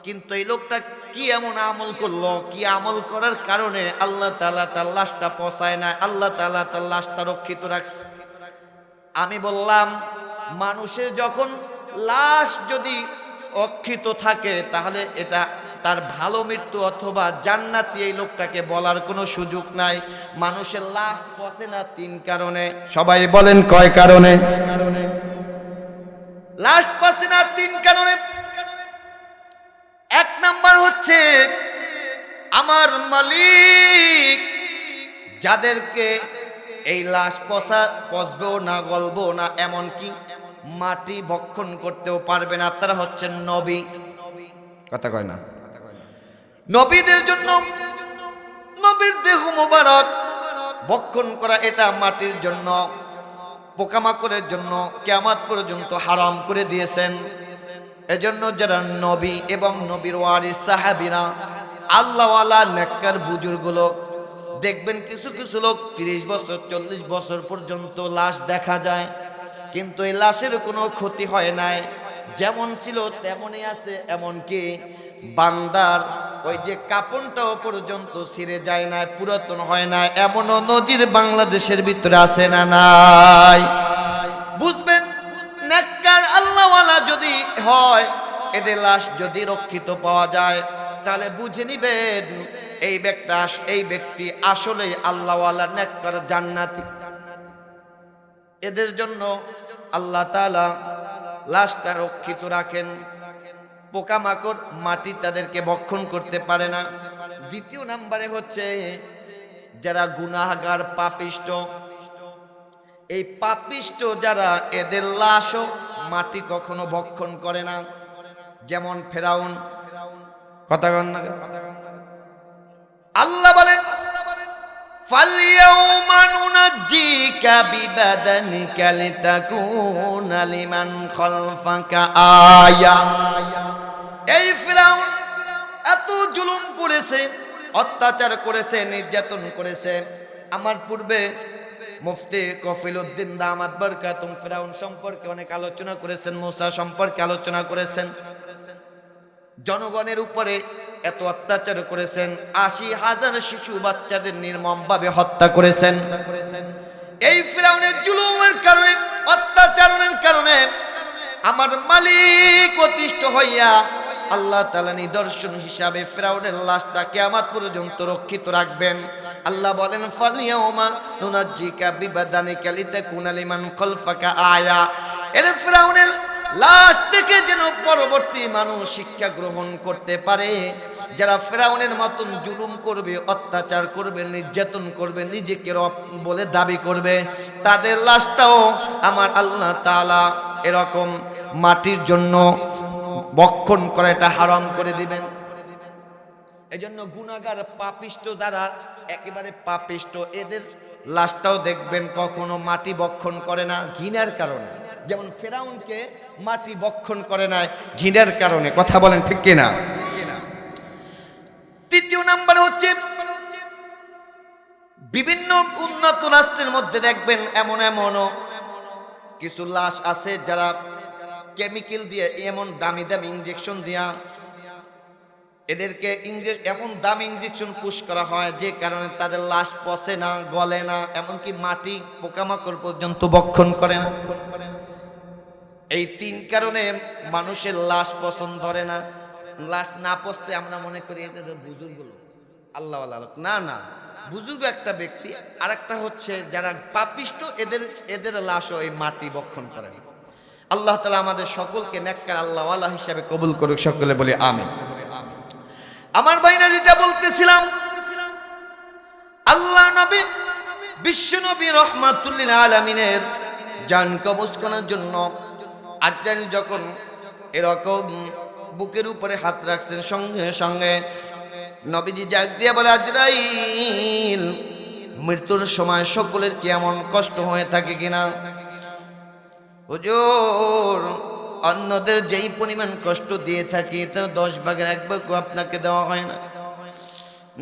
কিন্তু এই লোকটা কি এমন আমল করলো, কি আমল করার কারণে আল্লাহ তাআলা তার লাশটা পচায় না, আল্লাহ তাআলা তার লাশটা রক্ষিত রাখছে। আমি বললাম মানুষের যখন লাশ যদি রক্ষিত থাকে তাহলে এটা তার ভালো মৃত্যু অথবা জান্নাতি এই লোকটাকে বলার কোনো সুযোগ নাই। মানুষের লাশ পচে না 3 কারণে। সবাই বলেন কয় কারণে? লাশ পচে না 3 কারণে। 1 নাম্বার হচ্ছে আমার মালিক যাদেরকে এই লাশ পচবেও না, গলবেও না, এমনকি মাটি ভক্ষণ করতেও পারবে না। তারা হচ্ছেন নবী। কথা কয় না? নবীদের জন্য নবীর দেহ মোবারক ভক্ষণ করা এটা মাটির জন্য, পোকামাকড়ের জন্য কিয়ামত পর্যন্ত হারাম করে দিয়েছেন। এজন্য যারা নবী এবং নবীর ওয়ারিস সাহাবীরা, আল্লাহওয়ালা নেককার বুজুর্গ লোক, দেখবেন কিছু কিছু লোক 30 বছর 40 বছর পর্যন্ত লাশ দেখা যায়, কিন্তু এই লাশের কোনো ক্ষতি হয় নাই, যেমন ছিল তেমনই আছে। এমনকি বান্দার ওই যে কাপড়টাও পর্যন্ত ছিঁড়ে যায় না, পুরাতন হয় না, এমনও নজির বাংলাদেশের ভিতরে আছে না নাই? বুঝবেন, নেককার আল্লাহওয়ালা যদি হয়, এদের লাশ যদি রক্ষিত পাওয়া যায়, তাহলে বুঝে নিবেন এই ব্যক্তি আসলে আল্লাহওয়ালা নেককার জান্নাতি। এদের জন্য আল্লাহ তাআলা লাশটা রক্ষিত রাখেন, পোকামাকড় মাটি তাদেরকে ভক্ষণ করতে পারে না। দ্বিতীয় নম্বরে হচ্ছে যারা গুনাহগার পাপিষ্ট, এই পাপিষ্ট যারা, এদের লাশও মাটি কখনো ভক্ষণ করে না। যেমন ফেরাউন। কথা কন না? আল্লাহ বলেন ফালইয়াউমা নুনাজ্জিকা বিবাদানিকা লিতাকুনা লিমান খালফাকা আয়া। এই ফেরাউন এত জুলুম করেছে, অত্যাচার করেছে, নির্যাতন করেছে। আমার পূর্বে মুফতি কফিলউদ্দিন দামাত বরকাতুম ফেরাউন সম্পর্কে অনেক আলোচনা করেছেন, মূসা সম্পর্কে আলোচনা করেছেন। জনগণের উপরে এত অত্যাচার করেছেন, ৮০,০০০ শিশু বাচ্চাদের নির্মমভাবে হত্যা করেছেন। এই ফিরআউনের জুলুমের কারণে, অত্যাচারের কারণে আমার মালিক অতিষ্ঠ হইয়া আল্লাহ তাআলা নিদর্শন হিসাবে ফিরআউনের লাশটা কিয়ামত পর্যন্ত রক্ষিত রাখবেন। আল্লাহ বলেন ফালইয়াউমা নুনাজ্জিকা বিবাদানিকা লিতাকুনা লিমান খালফাকা আয়া। এর ফিরআউনের লাশ থেকে যেন পরবর্তী মানুষ শিক্ষা গ্রহণ করতে পারে। যারা ফেরাউনের মতন জুলুম করবে, অত্যাচার করবে, নির্যাতন করবে, নিজেকে রব বলে দাবি করবে, তাদের লাশটাও আমার আল্লাহ তাআলা এরকম মাটির জন্য ভক্ষণ করা এটা হারাম করে দিবেন। এজন্য গুনাহগার পাপিষ্ট যারা একেবারে পাপিষ্ট, এদের লাশটাও দেখবেন কখনো মাটি ভক্ষণ করে না, ঘৃণার কারণে। যেমন ফেরাউনকে মাটি ভক্ষণ করে না ঘৃণার কারণে। কথা বলেন ঠিক কিনা? তৃতীয় নাম্বার হচ্ছে বিভিন্ন উন্নত রাষ্ট্রের মধ্যে দেখবেন এমন কিছু লাশ আছে যারা কেমিক্যাল দিয়ে, এমন দামি দামি ইনজেকশন দিয়া এদেরকে এমন দামি ইনজেকশন পুশ করা হয় যে কারণে তাদের লাশ পচে না, গলে না, এমনকি মাটি পোকামাকড় পর্যন্ত ভক্ষণ করে না। এই ৩ কারণে মানুষের লাশ পছন্দ ধরে না। লাশ না পচতে আমরা মনে করি এটা বুজুর্গ লোক, আল্লাহওয়ালা লোক। না না, বুজুর্গ একটা ব্যক্তি, আর একটা হচ্ছে যারা পাপিষ্ট, এদের লাশও এই মাটি ভক্ষণ করে না। আল্লাহ তাআলা আমাদের সকলকে নেককার আল্লাহওয়ালা হিসাবে কবুল করুক, সকলে বলি আমিন। আমার ভাইরা, যেটা বলতেছিলাম, আল্লাহ নবী, বিশ্ব নবী রাহমাতুল লিল আলামিনের জান কবজ করার জন্য আজরাইল যখন এরকম বুকের উপরে হাত রাখছেন, সঙ্গে সঙ্গে নবীজি ডাক দিয়ে বলে, আজরাইল, মৃত্যুর সময় সকলের কি এমন কষ্ট হয়ে থাকে কিনা? হুজুর, অন্যদের যেই পরিমাণ কষ্ট দিয়ে থাকি তা 10 ভাগের 1 ভাগ আপনাকে দেওয়া হয় না।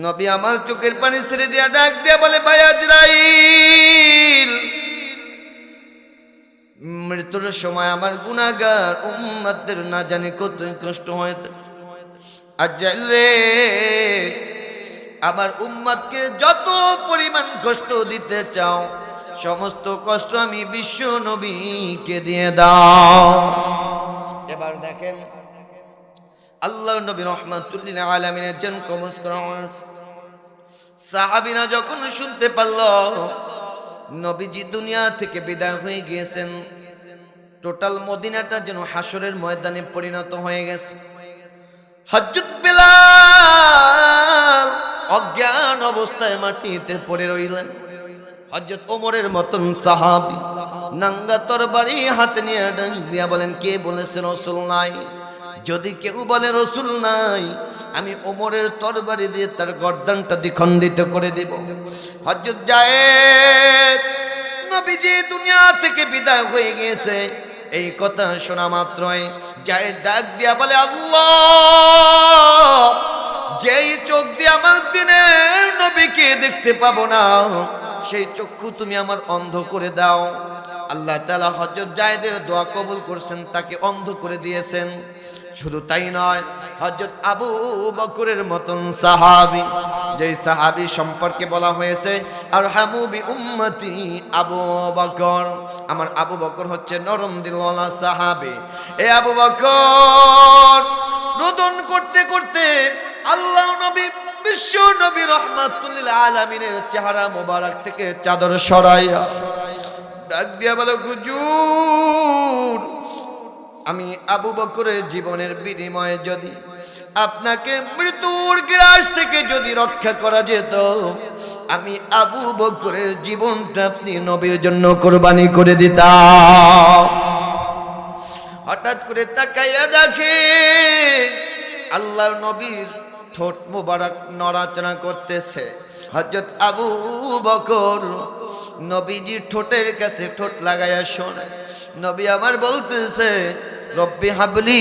নবী আমার চোখের পানি ছেড়ে দিয়া ডাক দিয়া বলে, ভাই আজরাইল, মৃত্যুর সময় আমার গুনাহগার উম্মতদের না জানি কত কষ্ট হয়। আজরাইল রে, আমার উম্মতকে যত পরিমাণ কষ্ট দিতে চাও, সমস্ত কষ্ট আমি বিশ্ব নবীকে দিয়ে দাও। এবার দেখেন, আল্লাহ নবী রাহমাতুল লিল আলামিনের জান কবজ করা হয়েছে। সাহাবীরা যখন শুনতে পারল নবীজি দুনিয়া থেকে বিদায় হয়ে গিয়েছেন, টোটাল মদিনাটা যেন হাসরের ময়দানে পরিণত হয়ে গেছে। হযরত বেলাল অজ্ঞান অবস্থায় মাটিতে পড়ে রইলেন। হযরত ওমরের মতন সাহাবী নাঙ্গা তরবারি হাতে নিয়ে ডাক দিয়া বলেন, কে বলেছে রাসূল নাই? যদি কেউ বলে রাসূল নাই, আমি ওমরের তরবারি দিয়ে তার গর্দানটা দ্বিখণ্ডিত করে দেব। হযরত যায়েদ নবীজি দুনিয়া থেকে বিদায় হয়ে গিয়েছে, এই কথা শোনা মাত্রই যায়েদ ডাক দিয়া বলে, আল্লাহ, যেই চোখ দিয়ে আমার দিনের নবীকে দেখতে পাবো না, সেই চক্ষু তুমি আমার অন্ধ করে দাও। আল্লাহ তাআলা হযরত যায়েদের দোয়া কবুল করছেন, তাকে অন্ধ করে দিয়েছেন। শুধু তাই নয়, হযরত আবু বকরের মতন সাহাবী, যেই সাহাবী সম্পর্কে বলা হয়েছে আরহামু বি উম্মতি আবু বকর, আমার আবু বকর হচ্ছে নরম দিলওয়ালা সাহাবী। এ আবু বকর রোদন করতে করতে আল্লাহ নবী বিশ্ব নবী রাহমাতুল লিল আলামিনের চেহারা মোবারক থেকে চাদর সরাইয়া ডাক দিয়া বলে, হুজুর, আমি আবু বকরের জীবনের বিনিময়ে যদি আপনাকে মৃত্যুর গ্রাস থেকে যদি রক্ষা করা যেত, আমি আবু বকরের জীবনটা আপনি নবীর জন্য কোরবানি করে দিতাম। হঠাৎ করে তাকাইয়া দেখে আল্লাহর নবীর ঠোঁট মোবারক নড়াচড়া করতেছে। হযরত আবু বকর নবীজির ঠোঁটের কাছে ঠোঁট লাগাইয়া শোনে, নবী আমার বলতেছে, রব্বি হাবলি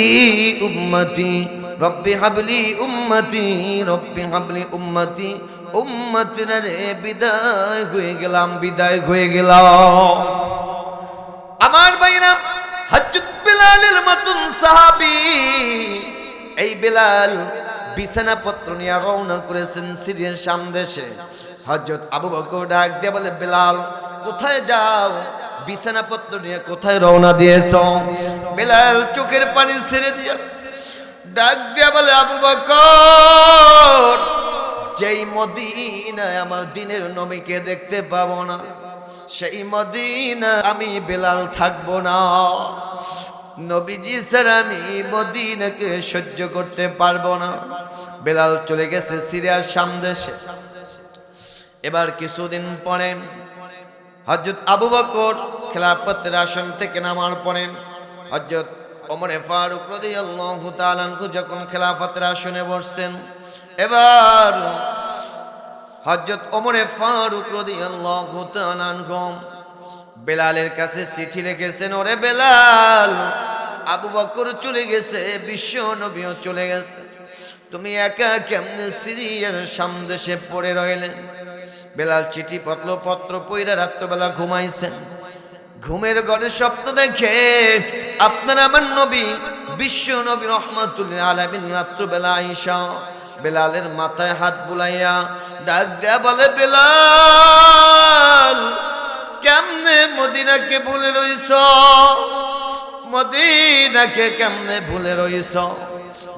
উম্মতি, রব্বি হাবলি উম্মতি, রব্বি হাবলি উম্মতি, উম্মতির রে বিদায় হয়ে গেলাম, বিদায় হয়ে গেলাম। আমার ভাইরা, হযরত বেলালের মতন সাহাবী, এই বেলাল বিছানাপত্র নিয়ে রওনা করেছেন সিরিয়ার শাম দেশে। হযরত আবু বকর ডাক দিয়ে বলে, বেলাল কোথায় যাও? বিছানাপত্র নিয়ে কোথায় রওনা দিয়েছ? বেলাল চোখের পানি ছেড়ে দিয়া ডাক দিয়ে বলে, আবু বকর, যেই মদিনায় আমার দিনের নবীকে দেখতে পাবো না, সেই মদিনা আমি বেলাল থাকবো না। নবীজি স্যার আমি মদিনাকে সহ্য করতে পারবো না। বেলাল চলে গেছে সিরিয়ার শাম দেশে। এবার কিছুদিন পরে হযরত আবু বকর খেলাফতের আসন থেকে নামার পরে হযরত ওমর ফারুক রাদিয়াল্লাহু তাআলা আনহু যখন খেলাফতের আসনে বসছেন, এবার হযরত ওমর ফারুক রাদিয়াল্লাহু তাআলা আনহু বেলালের কাছে চিঠি লিখেছেন, ওরে বেলাল, আবু বকর চলে গেছে, বিশ্ব নবীও চলে গেছে, তুমি একা কেমনে সিরিয়ার শাম দেশে পড়ে রইলেন? বেলাল চিঠি পত্র পইরা রাত্রবেলা ঘুমাইছেন। ঘুমের ঘরে স্বপ্ন দেখে আপনার আমার নবী বিশ্ব নবী রাহমাতুল লিল আলামিন রাত্রবেলা আইসা বেলালের মাথায় হাত বুলাইয়া ডাক দেয়া বলে, বেলাল, কেমনে মদিনাকে ভুলে রইছ? মদিনাকে কেমনে ভুলে রইছ?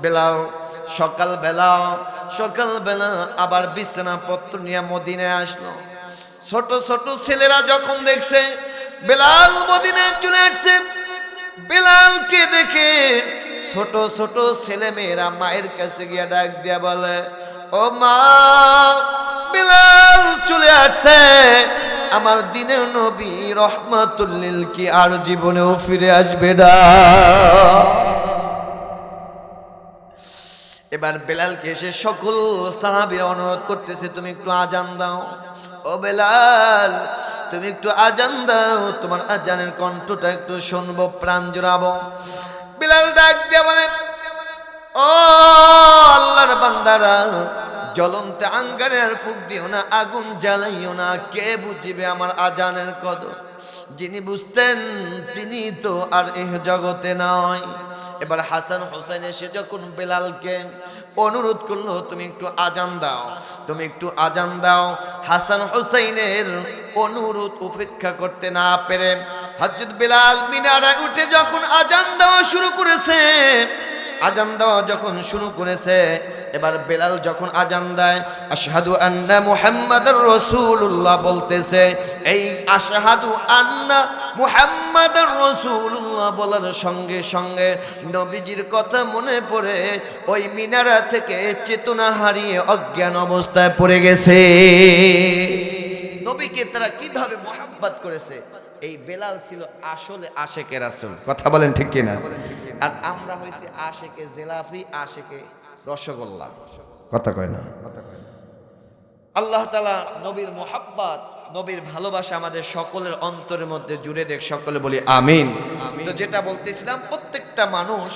বেলাল সকালবেলা আবার বিছানাপত্র নিয়ে মদিনায় আসলো। ছোট ছোট ছেলেরা যখন দেখছে বেলাল মদিনায় চলে আসছে, বেলালকে দেখে ছোট ছোট ছেলে মেয়েরা মায়ের কাছে গিয়া ডাক দিয়া বলে, ও মা, বেলাল চলে আসছে, আমার দিনের নবী রাহমাতুল লিল কি আর জীবনেও ফিরে আসবে না। এবার বেলালকে এসে সকল সাহাবীরা অনুরোধ করতেছে, তুমি একটু আজান দাও। ও বেলাল, তুমি একটু আজান দাও, তোমার আজানের কণ্ঠটা একটু শুনবো, প্রাণ জুড়াবো। বেলাল ডাক দিয়ে বলে, ও আল্লাহর বান্দারা, জ্বলন্ত আঙ্গারে আর ফুক দিও না, আগুন জ্বালাইও না, কে বুঝিবে আমার আজানের কদর? যিনি বুঝতেন তিনি তো আর এই জগতে নয়। এবার হাসান হোসেন এসে যখন বেলালকে অনুরোধ করলো, তুমি একটু আজান দাও, তুমি একটু আজান দাও, হাসান হোসেনের অনুরোধ উপেক্ষা করতে না পেরে হযরত বেলাল মিনারে উঠে যখন আজান দেওয়া শুরু করেছে, আজান দেওয়া যখন শুরু করেছে, এবার বেলাল যখন আজান দেয়, আশহাদু আন্না মুহাম্মাদুর রাসূলুল্লাহ বলতেছে, এই আশহাদু আন্না মুহাম্মাদুর রাসূলুল্লাহ বলার সঙ্গে সঙ্গে নবীজির কথা মনে পড়ে ওই মিনারা থেকে চেতনা হারিয়ে অজ্ঞান অবস্থায় পড়ে গেছে। নবীকে তারা কিভাবে মোহাব্বত করেছে। এই বেলাল ছিল আসলে আশেকে রাসূল, কথা বলেন ঠিক কিনা? আর আমরা হইছি আশেকে জিলাপি, আশেকে রসগোল্লা, কথা কয় না? আল্লাহ তাআলা নবীর মোহাব্বত, নবীর ভালোবাসা আমাদের সকলের অন্তরের মধ্যে জুড়ে দেখ, সকলে বলি আমিন। তো যেটা বলতেছিলাম, প্রত্যেকটা মানুষ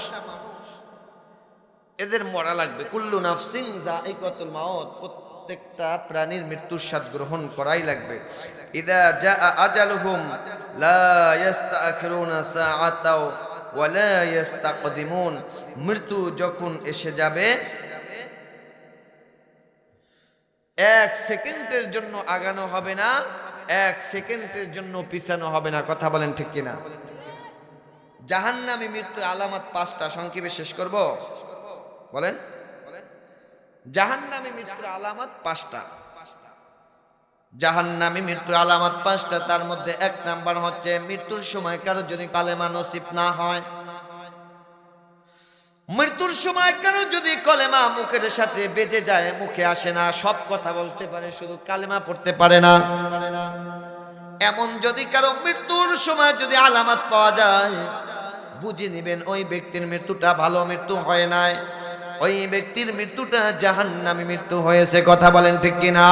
এদের মরা লাগবে, কুল্লু নাফসিন যায়িকাতুল মাউত, প্রত্যেকটা প্রাণীর মৃত্যুর স্বাদ গ্রহণ করাই লাগবে। ইদা জাআ আজালুহুম লা ইস্তাখিরুনা সাআতাও ওয়া লা ইস্তাকদিমুন, মৃত্যু যখন এসে যাবে এক সেকেন্ডের জন্য আগানো হবে না, এক সেকেন্ডের জন্য পিছানো হবে না, কথা বলেন ঠিক কিনা? জাহান্নামী মৃত্যুর আলামত 5টা, সংক্ষেপে শেষ করব, বলেন। জাহান্নামী মৃত্যুর আলামত 5টা, জাহান্নামী মৃত্যুর আলামত 5টা। তার মধ্যে 1 নাম্বার হচ্ছে মৃত্যুর সময় কারো যদি কালেমা নসিব না হয়। মৃত্যুর সময় কারো যদি কলেমা মুখের সাথে বেজে যায়, মুখে আসে না, সব কথা বলতে পারে, শুধু কালেমা পড়তে পারে না, এমন যদি কারো মৃত্যুর সময় যদি আলামত পাওয়া যায়, বুঝে নেবেন ওই ব্যক্তির মৃত্যুটা ভালো মৃত্যু হয় নাই, ওই ব্যক্তির মৃত্যুটা জাহান্নামী মৃত্যু হয়েছে, কথা বলেন ঠিক কিনা?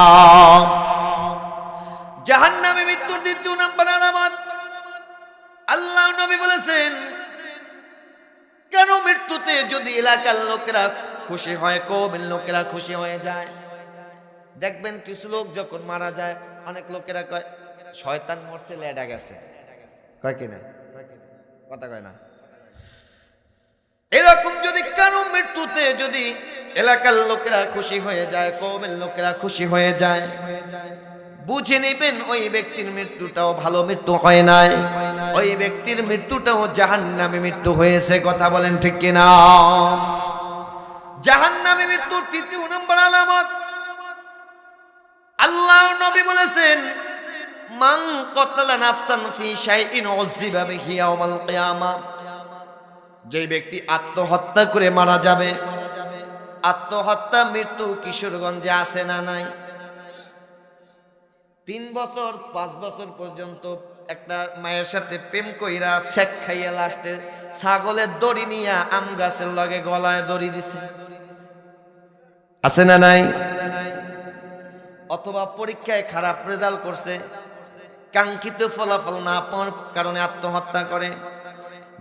জাহান্নামী মৃত্যুর 2 নাম্বার আলামত, আল্লাহ নবী বলেছেন, কেন মৃত্যুতে যদি এলাকার লোকেরা খুশি হয়, কওমের লোকেরা খুশি হয়ে যায়। দেখবেন কিছু লোক যখন মারা যায়, অনেক লোকেরা কয় শয়তান মরছে, লেডা গেছে, কয় কিনা? কথা কয় না? এরকম যদি কারো মৃত্যুতে যদি এলাকার লোকেরা খুশি হয়ে যায়, কওমের লোকেরা খুশি হয়ে যায়, বুঝে নেবেন ওই ব্যক্তির মৃত্যুটাও ভালো মৃত্যু হয় নাই, ওই ব্যক্তির মৃত্যুটাও জাহান্নামী মৃত্যু হয়েছে, কথা বলেন ঠিক কিনা? জাহান্নামী মৃত্যুর 3 নম্বর আলামত, আল্লাহ নবী বলেছেন, মান কতালা নাফসান ফি শাইইন উযিবা বিহি ইয়াওমাল কিয়ামা, যে ব্যক্তি আত্মহত্যা করে মারা যাবে। আত্মহত্যা মৃত্যু কিশোরগঞ্জে আছে না নাই? 3 বছর 5 বছর পর্যন্ত একটা মায়ের সাথে প্রেম কইরা শেখ খাইয়া লাস্টে ছাগলের দড়ি নিয়ে আম গাছের লগে গলায় দড়ি দিছে, আছে না নাই? অথবা পরীক্ষায় খারাপ রেজাল্ট করছে, কাঙ্ক্ষিত ফলাফল না পাওয়ার কারণে আত্মহত্যা করে।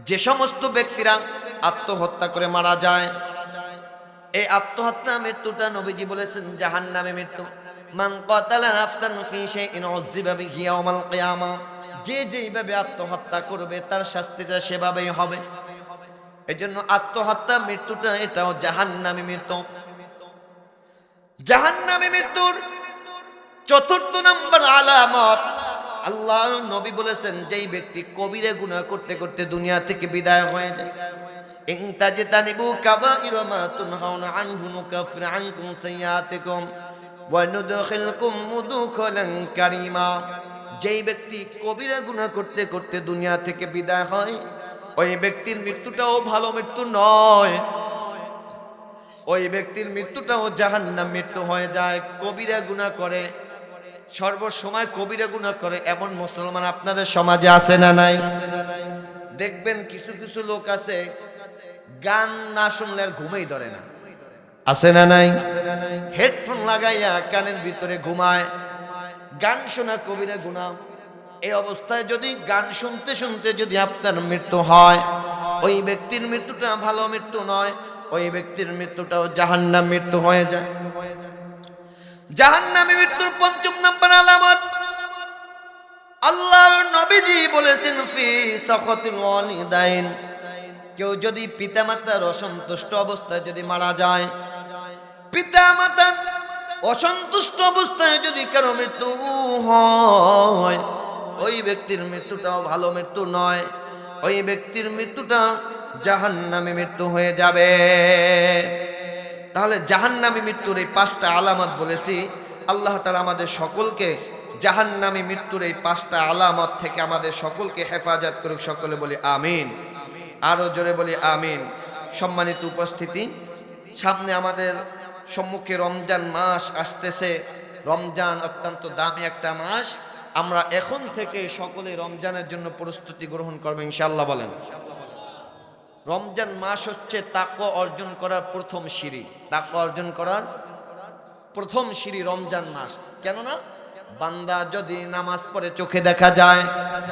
যে সমস্ত ব্যক্তিরা আত্মহত্যা করে মারা যায়, এই আত্মহত্যা মৃত্যুটা নবীজি বলেছেন জাহান্নামী মৃত্যু। মান কাতালা নাফসান ফি শাইইন উযিবা বিহি ইয়াওমাল কিয়ামা, যে যেইভাবে আত্মহত্যা করবে তার শাস্তিটা সেভাবেই হবে। এজন্য আত্মহত্যা মৃত্যুটা এটাও জাহান্নামী মৃত্যু। জাহান্নামী মৃত্যুর 4 নম্বর আলামত, আল্লাহ নবী বলেছেন, যেই ব্যক্তি কবিরা গুনাহ করতে করতে দুনিয়া থেকে বিদায় হয়ে যায়, ইন তাজতানিবু কাবাইরা মা তুনহাউনা আনহু নুকাফির আনকুম সাইয়্যাতিকুম ওয়া নুদখিলকুম মুদখালান কারীমা, যেই ব্যক্তি কবিরা গুনাহ করতে করতে দুনিয়া থেকে বিদায় হয়, ওই ব্যক্তির মৃত্যুটাও ভালো মৃত্যু নয়, ওই ব্যক্তির মৃত্যুটাও জাহান্নাম মৃত্যু হয়ে যায়। কবিরা গুনাহ করে, সর্বসময় কবিরা গুনাহ করে এমন মুসলমান আপনাদের সমাজে আছে না নাই? দেখবেন কিছু কিছু লোক আছে, গান না শুনলে আর ঘুমেই ধরে না, আছে না নাই? হেডফোন লাগাইয়া কানের ভিতরে ঘুমায়, গান শোনা কবিরা গুনাহ। এই অবস্থায় যদি গান শুনতে শুনতে যদি আপনার মৃত্যু হয়, ওই ব্যক্তির মৃত্যুটা ভালো মৃত্যু নয়, ওই ব্যক্তির মৃত্যুটাও জাহান্নাম মৃত্যু হয়ে যায়। জাহান্নামী মৃত্যুর 5 নম্বর আলামত, আল্লাহর নবীজি বলেছেন, ফি সাখাতিল ওয়ালিদাইন, কেউ যদি পিতামাতার অসন্তুষ্ট অবস্থায় যদি মারা যায়, পিতামাতার অসন্তুষ্ট অবস্থায় যদি কারো মৃত্যু হয়, ওই ব্যক্তির মৃত্যুটাও ভালো মৃত্যু নয়, ওই ব্যক্তির মৃত্যুটা জাহান্নামী মৃত্যু হয়ে যাবে। তাহলে জাহান্নামী মৃত্যুর এই 5টা আলামত বলেছি। আল্লাহ তাআলা আমাদের সকলকে জাহান্নামী মৃত্যুর এই 5টা আলামত থেকে আমাদের সকলকে হেফাজত করুক, সকলে বলি আমিন, আরো জোরে বলি আমিন। সম্মানিত উপস্থিতি, সামনে আমাদের সম্মুখে রমজান মাস আসতেছে, রমজান অত্যন্ত দামি একটা মাস। আমরা এখন থেকে সকলে রমজানের জন্য প্রস্তুতি গ্রহণ করব ইনশাআল্লাহ। বলেন, রমজান মাস হচ্ছে তাকওয়া অর্জন করার প্রথম সিঁড়ি। তাকওয়া অর্জন করার প্রথম সিঁড়ি রমজান মাস। কেননা বান্দা যদি নামাজ পড়ে চোখে দেখা যায়,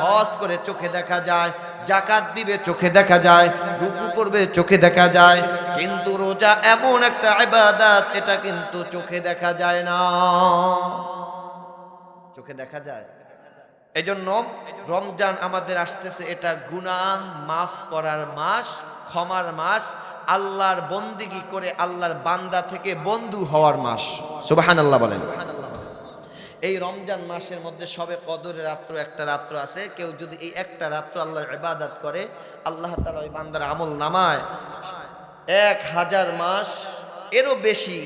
হজ করে চোখে দেখা যায়, যাকাত দিবে চোখে দেখা যায়, রুকু করবে চোখে দেখা যায়, কিন্তু রোজা এমন একটা ইবাদত, এটা কিন্তু চোখে দেখা যায় না। চোখে দেখা যায়। এজন্য রমজান আমাদের আসতেছে, এটা গুনাহ মাফ করার মাস, ক্ষমার মাস, আল্লাহর বন্দিগি করে আল্লাহর বান্দা থেকে বন্ধু হওয়ার মাস। সুবহানাল্লাহ বলেন। এই রমজান মাসের মধ্যে সবে কদরের রাত্র একটা রাত্র আছে। কেউ যদি এই একটা রাত্র আল্লাহর ইবাদত করে, আল্লাহ তাআলা ওই বান্দার আমল নামায় 1000 মাস এরও বেশি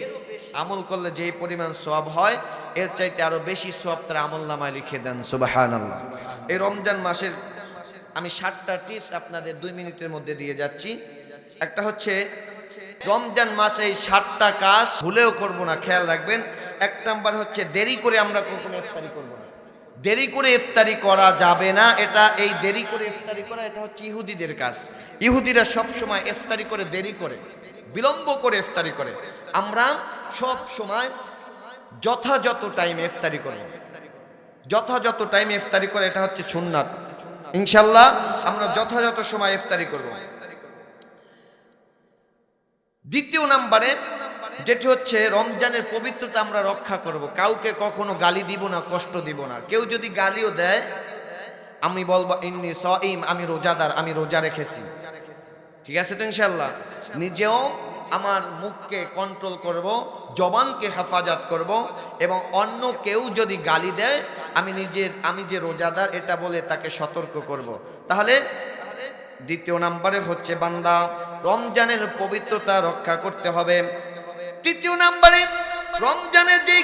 আমল করলে যেই পরিমাণ সওয়াব হয়, এর চাইতে আরো বেশি সওয়াব তার আমল নামায় লিখে দেন। সুবহানাল্লাহ। এই রমজান মাসের আমি 7টা টিপস আপনাদের 2 মিনিটের মধ্যে দিয়ে যাচ্ছি। একটা হচ্ছে রমজান মাসে এই 7টা কাজ ভুলেও করব না, খেয়াল রাখবেন। 1 নাম্বার হচ্ছে দেরি করে আমরা কখনো ইফতারি করব না। দেরি করে ইফতারি করা যাবে না। এটা এই দেরি করে ইফতারি করা, এটা হচ্ছে ইহুদিদের কাজ। ইহুদিরা সব সময় ইফতারি করে দেরি করে, বিলম্ব করে ইফতারি করে। আমরা সব সময় যথাযথ টাইমে ইফতারি করব। যথাযথ টাইমে ইফতারি করে, এটা হচ্ছে সুন্নাত। ইনশাআল্লাহ আমরা যথাযথ সময় ইফতারি করব। দ্বিতীয় নাম্বারে যেটি হচ্ছে রমজানের পবিত্রতা আমরা রক্ষা করব। কাউকে কখনো গালি দিব না, কষ্ট দিব না। কেউ যদি গালিও দেয়, আমি বলবো ইন্নী সাঈম, আমি রোজাদার, আমি রোজা রেখেছি। ঠিক আছে তো ইনশাআল্লাহ। নিজেও আমার মুখকে কন্ট্রোল করব, জবানকে হেফাজত করব, এবং অন্য কেউ যদি গালি দেয়, আমি যে রোজাদার এটা বলে তাকে সতর্ক করব। তাহলে দ্বিতীয় নাম্বারে হচ্ছে বান্দা রমজানের পবিত্রতা রক্ষা করতে হবে। তৃতীয় নাম্বারে রমজানে যেই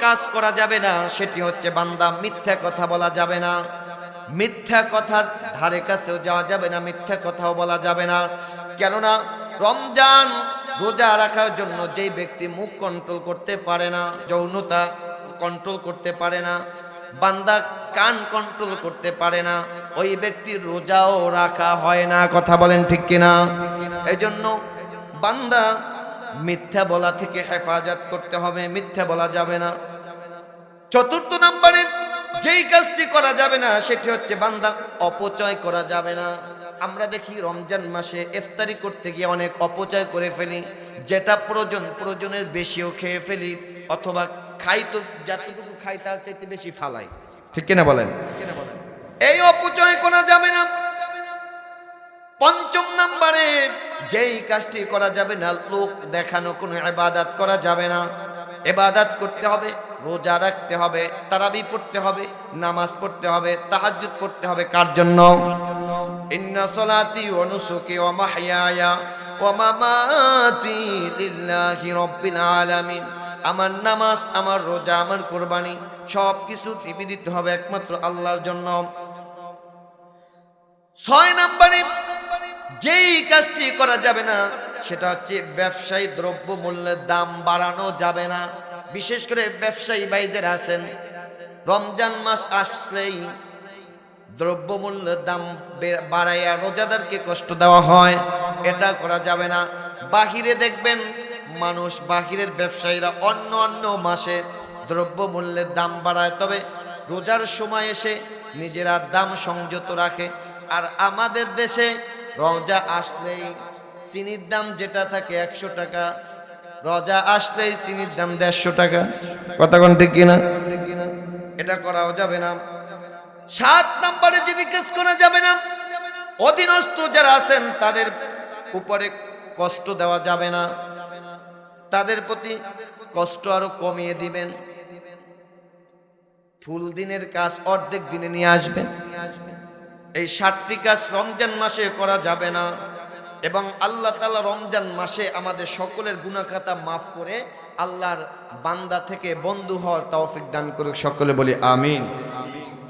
কাজ করা যাবে না, সেটি হচ্ছে বান্দা মিথ্যা কথা বলা যাবে না। মিথ্যা কথার ধারে কাছেও যাওয়া যাবে না, মিথ্যা কথাও বলা যাবে না। কেননা রমজান রোজা রাখার জন্য যেই ব্যক্তি মুখ কন্ট্রোল করতে পারে না, যৌনতা কন্ট্রোল করতে পারে না, বান্দা কান কন্ট্রোল করতে পারে না, ওই ব্যক্তির রোজাও রাখা হয় না। কথা বলেন ঠিক কিনা? এজন্য বান্দা মিথ্যা বলা থেকে হেফাজত করতে হবে, মিথ্যা বলা যাবে না। চতুর্থ নম্বরে যেই কাজটি করা যাবে না, সেটি হচ্ছে বান্দা অপচয় করা যাবে না। আমরা দেখি রমজান মাসে ইফতারি করতে গিয়ে অনেক অপচয় করে ফেলি, যেটা প্রয়োজনের বেশিও খেয়ে ফেলি, অথবা খাই তো যতটুকু খাই তার চাইতে বেশি ফালাই। ঠিক কিনা বলেন? এই অপচয় করা যাবে না। পঞ্চম নম্বরে যেই কাজটি করা যাবে না, লোক দেখানো কোনো ইবাদত করা যাবে না। ইবাদত করতে হবে, রোজা রাখতে হবে, তারাবি পড়তে হবে, নামাজ পড়তে হবে, তাহাজ্জুদ পড়তে হবে। কার জন্য? ইন্না সলাতি ওয়া নুসুকি ওয়া মাহইয়ায়া ওয়া মামাতি লিল্লাহি রাব্বিল আলামিন। আমার নামাজ, আমার রোজা, আমার কুরবানি সব কিছু নিবেদিত হবে একমাত্র আল্লাহর জন্য। 6 নম্বরে যেই কাজটি করা যাবে না, সেটা হচ্ছে ব্যবসায়ী দ্রব্য মূল্যের দাম বাড়ানো যাবে না। বিশেষ করে ব্যবসায়ী ভাইদের আছেন, রমজান মাস আসলেই দ্রব্য মূল্যের দাম বাড়াইয়া রোজাদারকে কষ্ট দেওয়া হয়, এটা করা যাবে না। বাহিরে দেখবেন মানুষ, বাহিরের ব্যবসায়ীরা অন্য মাসে দ্রব্য মূল্যের দাম বাড়ায়, তবে রোজার সময় এসে নিজেরা দাম সংযত রাখে। আর আমাদের দেশে রোজা আসলেই চিনির দাম যেটা থাকে 100 টাকা, রোজা আসলেই চিনির দাম 150 টাকা। কথা কোন ঠিক কিনা? এটা করাও যাবে না। 7 নম্বরে যদি কাজ করা যাবে না, অধীনস্থ যারা আছেন তাদের উপরে কষ্ট দেওয়া যাবে না, তাদের প্রতি কষ্ট আরো কমিয়ে দিবেন। ফুল দিনের কাজ অর্ধেক দিনে নিয়ে আসবেন। এই 7টি কাজ রমজান মাসে করা যাবে না। এবং আল্লাহ তাআলা রমজান মাসে আমাদের সকলের গুনাহ খাতা মাফ করে আল্লাহর বান্দা থেকে বন্ধু হওয়ার তৌফিক দান করুক। সকলে বলি আমিন।